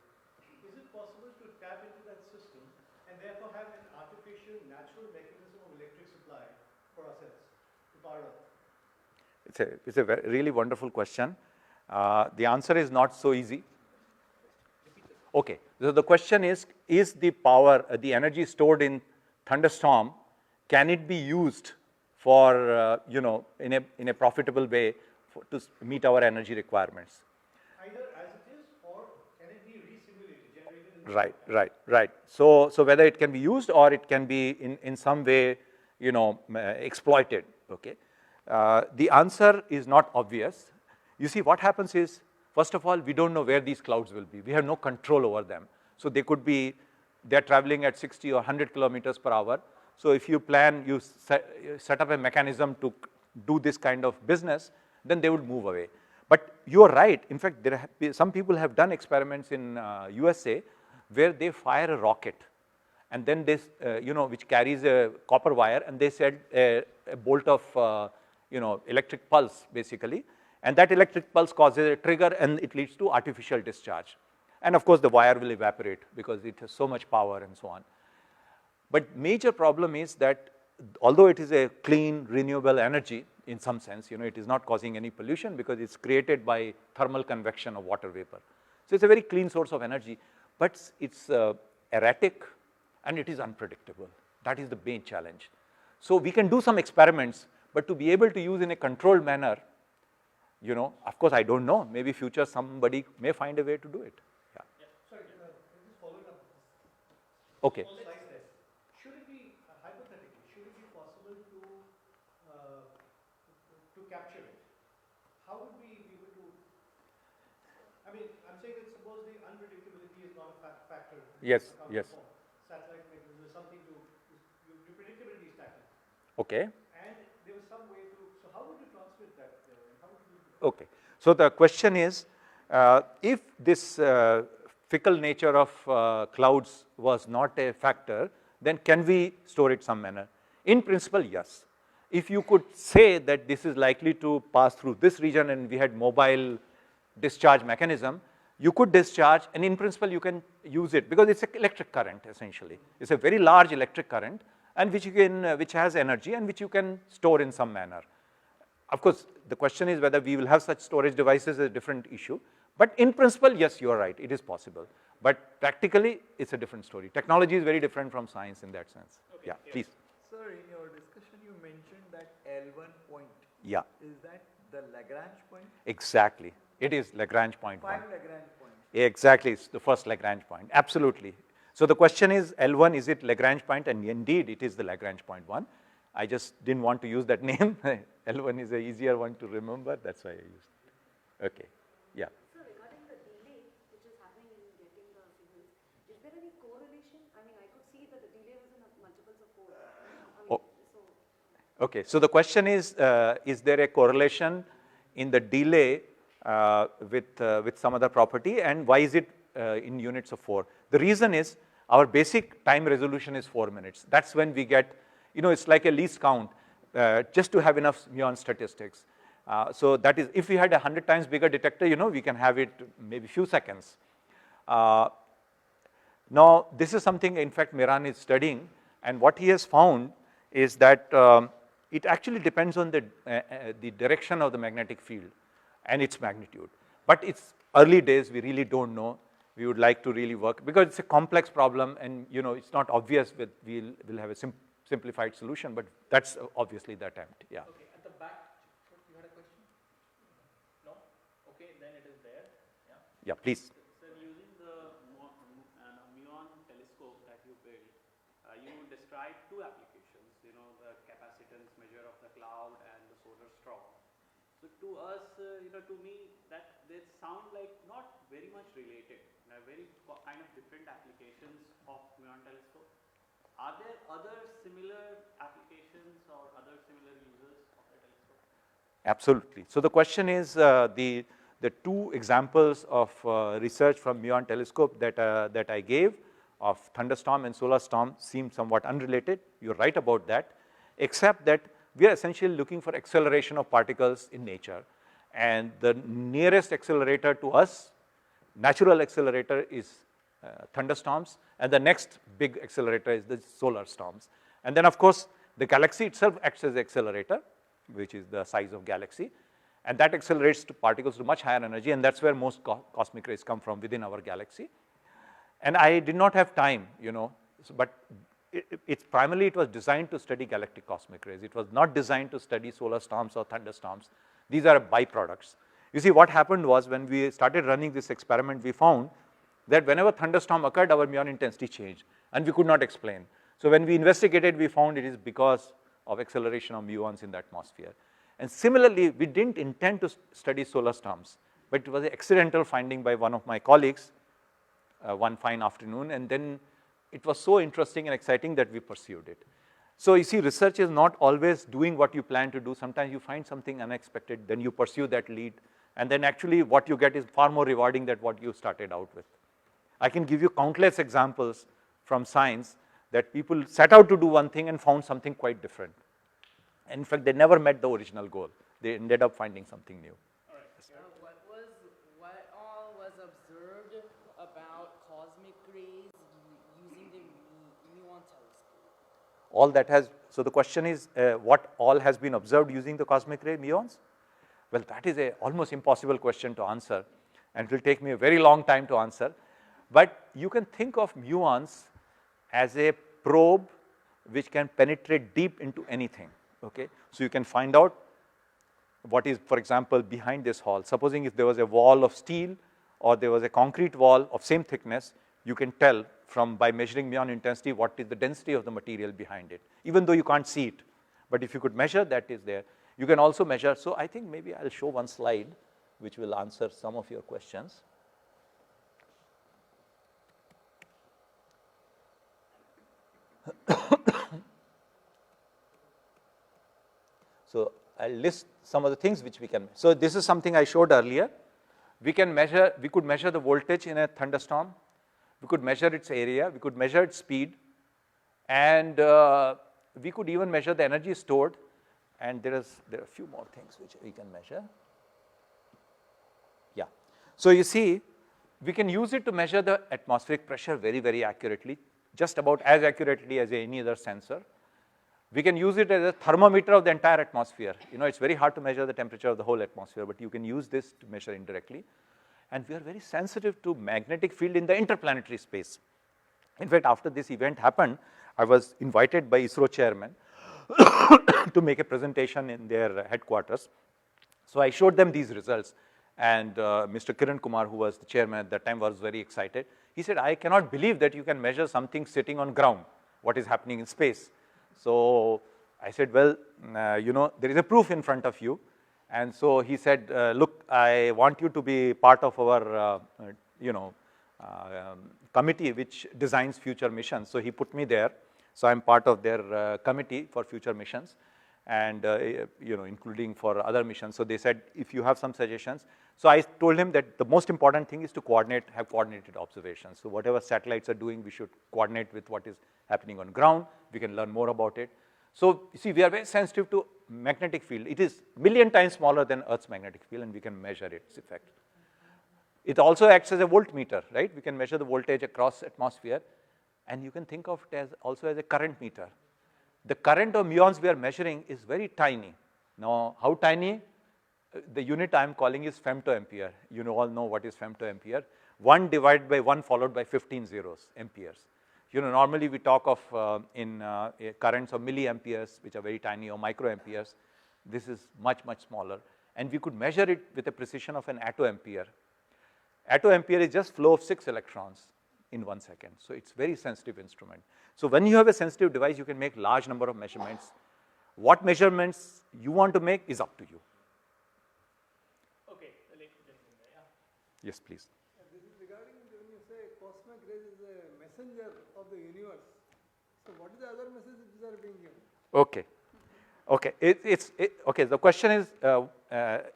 is it possible to tap into that system and therefore have an artificial, natural mechanism of electric supply for ourselves to power up? It's a really wonderful question. The answer is not so easy. Okay, so the question is the power, the energy stored in thunderstorm, can it be used for, you know, in a profitable way to meet our energy requirements? Either as it is, or can it be re-simulated, generated in Right. So whether it can be used or it can be in some way, you know, exploited, okay? The answer is not obvious. You see, what happens is, first of all, we don't know where these clouds will be. We have no control over them. So they could be, they're traveling at 60 or 100 kilometers per hour. So if you plan, you set up a mechanism to do this kind of business, then they would move away. But you are right. In fact, some people have done experiments in USA where they fire a rocket, and then this, you know, which carries a copper wire, and they set a bolt of, you know, electric pulse basically, and that electric pulse causes a trigger, and it leads to artificial discharge. And of course, the wire will evaporate because it has so much power and so on. But major problem is that although it is a clean, renewable energy in some sense, you know, it is not causing any pollution because it's created by thermal convection of water vapor. So it's a very clean source of energy, but it's erratic and it is unpredictable. That is the main challenge. So we can do some experiments, but to be able to use in a controlled manner, you know, of course I don't know, maybe future somebody may find a way to do it. Yeah. Sorry, just following up. Okay. capture it, how would we be able to, I mean, I'm saying that suppose the unpredictability is not a factor. Yes, How yes. to perform. Satellite mechanism is something to, your predictability is tackled. Okay. And there was some way to, so how would you transmit that? And how would you do that? Okay. So the question is, if this fickle nature of clouds was not a factor, then can we store it some manner? In principle, yes. If you could say that this is likely to pass through this region and we had mobile discharge mechanism, you could discharge, and in principle you can use it because it's an electric current essentially. It's a very large electric current, and which you can, which has energy and which you can store in some manner. Of course, the question is whether we will have such storage devices is a different issue. But in principle, yes, you are right, it is possible. But practically, it's a different story. Technology is very different from science in that sense. Okay, Yeah, yes. please. Sir, in your discussion, you mentioned that L1 point. Yeah, Is that the Lagrange point? exactly. It is Lagrange point 1. 5 Lagrange points. Exactly, it's the first Lagrange point, absolutely. So the question is, L1, is it Lagrange point? And indeed, it is the Lagrange point 1. I just didn't want to use that name. L1 is an easier one to remember, that's why I used it. Okay, yeah. So regarding the delay which is happening in getting the signals, is there any correlation? I mean, I could see that the delay was in multiples of 4. I mean, Oh. Okay, so the question is there a correlation in the delay with some other property, and why is it in units of 4? The reason is our basic time resolution is 4 minutes. That's when we get, you know, it's like a least count just to have enough muon statistics. So that is, if we had a 100 times bigger detector, you know, we can have it maybe few seconds. Now, this is something, in fact, Miran is studying, and what he has found is that it actually depends on the direction of the magnetic field and its magnitude. But it's early days, we really don't know. We would like to really work, because it's a complex problem, and you know, it's not obvious that we'll have a simplified solution, but that's obviously the attempt, yeah. Okay, at the back, you had a question? No? Okay, then it is there. Yeah. Yeah, please. Sir, using the muon telescope that you built, you described two applications, you know, the capacitance measure of the cloud and the solar storm. So to us, you know, to me, that they sound like not very much related. They're very kind of different applications of muon telescope. Are there other similar applications or other similar users of the telescope? Absolutely. So the question is, the two examples of research from muon telescope that I gave of thunderstorm and solar storm seem somewhat unrelated. You're right about that, except that we are essentially looking for acceleration of particles in nature, and the nearest accelerator to us, natural accelerator, is thunderstorms, and the next big accelerator is the solar storms. And then, of course, the galaxy itself acts as the accelerator, which is the size of galaxy, and that accelerates to particles to much higher energy, and that's where most cosmic rays come from within our galaxy. And I did not have time, you know, but it's primarily it was designed to study galactic cosmic rays. It was not designed to study solar storms or thunderstorms. These are byproducts. You see, what happened was, when we started running this experiment, we found that whenever thunderstorm occurred, our muon intensity changed, and we could not explain. So when we investigated, we found it is because of acceleration of muons in the atmosphere. And similarly, we didn't intend to study solar storms, but it was an accidental finding by one of my colleagues one fine afternoon, and then it was so interesting and exciting that we pursued it. So you see, research is not always doing what you plan to do. Sometimes you find something unexpected, then you pursue that lead, and then actually what you get is far more rewarding than what you started out with. I can give you countless examples from science that people set out to do one thing and found something quite different. And in fact, they never met the original goal. They ended up finding something new. What all was observed about cosmic rays using the muon telescope? All that has, so the question is, what all has been observed using the cosmic ray muons? Well, that is a almost impossible question to answer, and it will take me a very long time to answer. But you can think of muons as a probe which can penetrate deep into anything, okay? So you can find out what is, for example, behind this hall. Supposing if there was a wall of steel or there was a concrete wall of same thickness, you can tell by measuring muon intensity what is the density of the material behind it, even though you can't see it. But if you could measure, that is there. You can also measure, so I think maybe I'll show one slide which will answer some of your questions. So I'll list some of the things which we can. So this is something I showed earlier. We could measure the voltage in a thunderstorm. We could measure its area. We could measure its speed, and we could even measure the energy stored. And there are a few more things which we can measure. Yeah. So you see, we can use it to measure the atmospheric pressure very, very accurately, just about as accurately as any other sensor. We can use it as a thermometer of the entire atmosphere. You know, it's very hard to measure the temperature of the whole atmosphere, but you can use this to measure indirectly. And we are very sensitive to magnetic field in the interplanetary space. In fact, after this event happened, I was invited by ISRO chairman to make a presentation in their headquarters. So I showed them these results, and Mr. Kiran Kumar, who was the chairman at that time, was very excited. He said, I cannot believe that you can measure something sitting on ground, what is happening in space. So I said, well, you know, there is a proof in front of you. And so he said, look, I want you to be part of our, committee which designs future missions. So he put me there. So I'm part of their committee for future missions, and including for other missions. So they said, if you have some suggestions. So I told him that the most important thing is to have coordinated observations. So whatever satellites are doing, we should coordinate with what is happening on ground. We can learn more about it. So you see, we are very sensitive to magnetic field. It is a million times smaller than Earth's magnetic field, and we can measure its effect. It also acts as a voltmeter, right? We can measure the voltage across atmosphere, and you can think of it as also as a current meter. The current of muons we are measuring is very tiny. Now, how tiny? The unit I am calling is femtoampere. You all know what is femtoampere. 1 divided by 1 followed by 15 zeros, amperes. Normally we talk of currents of milliamperes, which are very tiny, or microamperes. This is much, much smaller. And we could measure it with a precision of an attoampere. Attoampere is just flow of 6 electrons in 1 second. So it's very sensitive instrument. So when you have a sensitive device, you can make large number of measurements. What measurements you want to make is up to you. Okay, Yes, please. This is regarding when you say cosmic rays is a messenger of the universe. So what is the other message which are being given? Okay. Okay. Okay. The question is,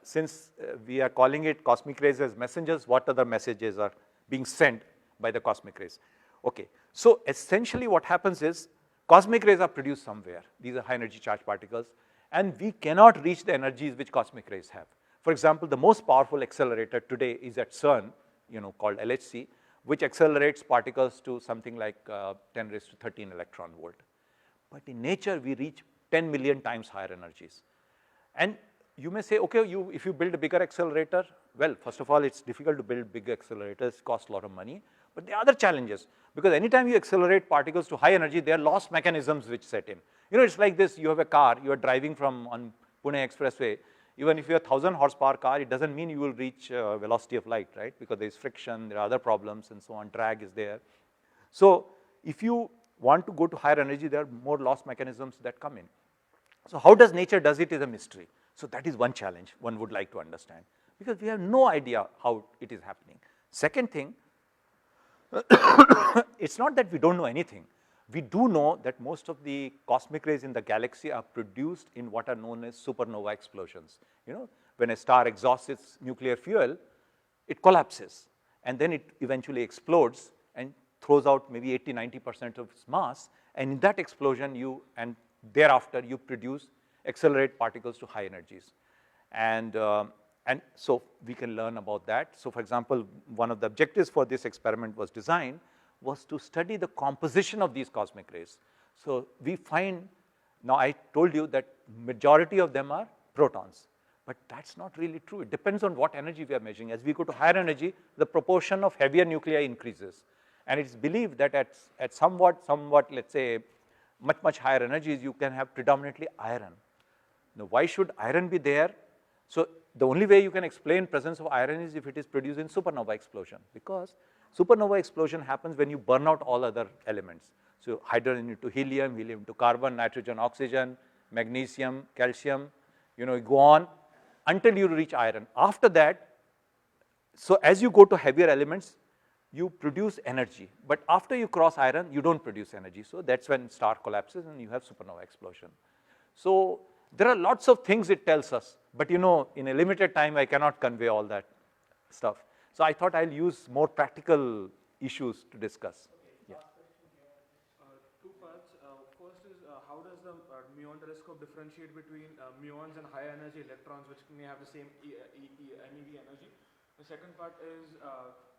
since we are calling it cosmic rays as messengers, what other messages are being sent by the cosmic rays? Okay. So essentially, what happens is cosmic rays are produced somewhere. These are high energy charged particles, and we cannot reach the energies which cosmic rays have. For example, the most powerful accelerator today is at CERN, called LHC, which accelerates particles to something like 10 raised to 13 electron volt. But in nature, we reach 10 million times higher energies. And you may say, okay, if you build a bigger accelerator, well, first of all, it's difficult to build big accelerators, cost a lot of money. But there are other challenges, because anytime you accelerate particles to high energy, there are loss mechanisms which set in. It's like this: you have a car, you are driving on Pune Expressway. Even if you have 1,000 horsepower car, it doesn't mean you will reach velocity of light, right? Because there is friction, there are other problems, and so on. Drag is there. So if you want to go to higher energy, there are more loss mechanisms that come in. So how does nature does it is a mystery. So that is one challenge one would like to understand, because we have no idea how it is happening. Second thing, it's not that we don't know anything. We do know that most of the cosmic rays in the galaxy are produced in what are known as supernova explosions. When a star exhausts its nuclear fuel, it collapses, and then it eventually explodes and throws out maybe 80–90% of its mass, and in that explosion and thereafter you accelerate particles to high energies. And so we can learn about that. So for example, one of the objectives for this experiment was to study the composition of these cosmic rays. So we find, now I told you that majority of them are protons, but that's not really true. It depends on what energy we are measuring. As we go to higher energy, the proportion of heavier nuclei increases. And it's believed that at somewhat, let's say, much higher energies, you can have predominantly iron. Now, why should iron be there? So the only way you can explain presence of iron is if it is produced in supernova explosion, because supernova explosion happens when you burn out all other elements. So hydrogen into helium, helium into carbon, nitrogen, oxygen, magnesium, calcium, You go on until you reach iron. After that, so as you go to heavier elements, you produce energy. But after you cross iron, you don't produce energy. So that's when star collapses and you have supernova explosion. So there are lots of things it tells us. But in a limited time, I cannot convey all that stuff. So I thought I'll use more practical issues to discuss. Yeah. Two parts. First is how does the muon telescope differentiate between muons and high energy electrons, which may have the same MeV energy? The second part is,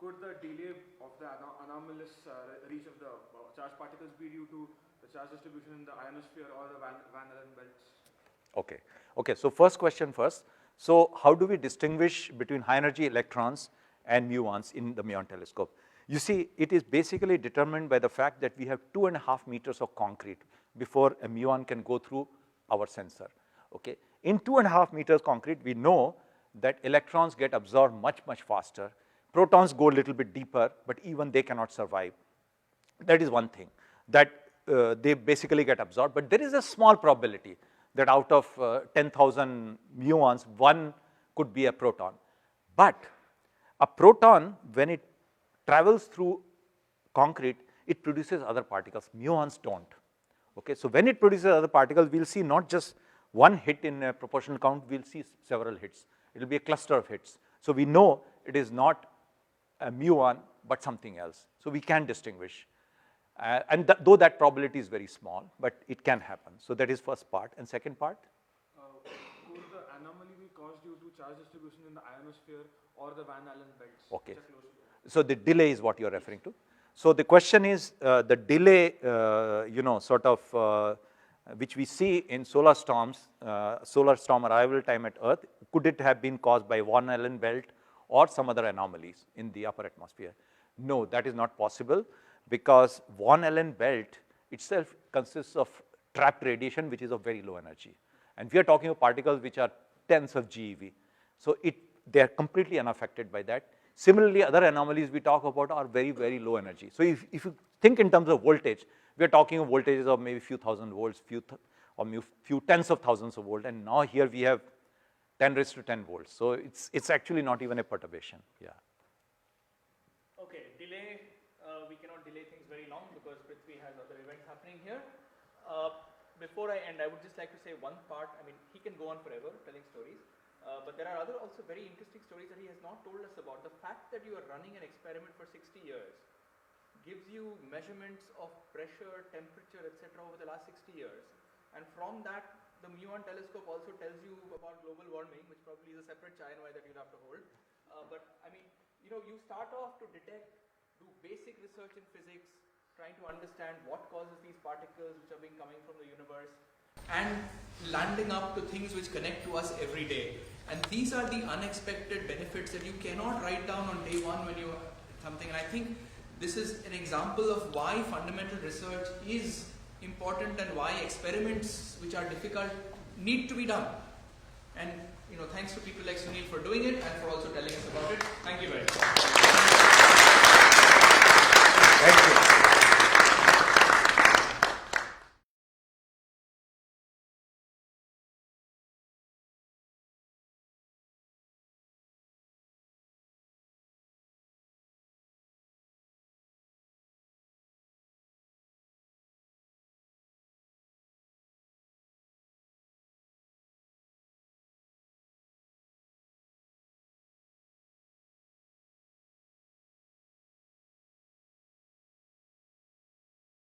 could the delay of the anomalous reach of the charged particles be due to the charge distribution in the ionosphere or the Van Allen belts? Okay, so first question first. So how do we distinguish between high energy electrons and muons in the muon telescope? You see, it is basically determined by the fact that we have 2.5 meters of concrete before a muon can go through our sensor. Okay, in 2.5 meters concrete, we know that electrons get absorbed much, much faster. Protons go a little bit deeper, but even they cannot survive. That is one thing, that they basically get absorbed. But there is a small probability that out of 10,000 muons, one could be a proton. But a proton, when it travels through concrete, it produces other particles. Muons don't. Okay, so when it produces other particles, we'll see not just one hit in a proportional count, we'll see several hits. It will be a cluster of hits. So we know it is not a muon, but something else. So we can distinguish. Though that probability is very small, but it can happen. So that is first part. And second part? Could the anomaly be caused due to charge distribution in the ionosphere or the Van Allen belts? Okay. So the delay is what you're referring to. So the question is the delay, which we see in solar storms, solar storm arrival time at Earth, could it have been caused by Van Allen belt or some other anomalies in the upper atmosphere? No, that is not possible, because Van Allen belt itself consists of trapped radiation, which is of very low energy. And we are talking of particles which are tens of GeV. So they are completely unaffected by that. Similarly, other anomalies we talk about are very, very low energy. So if you think in terms of voltage, we are talking of voltages of maybe few thousand volts, few tens of thousands of volts, and now here we have 10 raised to 10 volts. So it's actually not even a perturbation. Yeah. Okay, delay. We cannot delay things very long because Prithvi has other events happening here. Before I end, I would just like to say one part. I mean, he can go on forever telling stories, but there are other also very interesting stories that he has not told us about. The fact that you are running an experiment for 60 years gives you measurements of pressure, temperature, etc. over the last 60 years. And from that, the muon telescope also tells you about global warming, which probably is a separate Chai Noai that you'll have to hold. But I mean, you start off to detect, do basic research in physics, trying to understand what causes these particles which are coming from the universe, and landing up to things which connect to us every day. And these are the unexpected benefits that you cannot write down on day one when you something. And I think this is an example of why fundamental research is important and why experiments which are difficult need to be done. And thanks to people like Sunil for doing it and for also telling us about it. Thank you very much.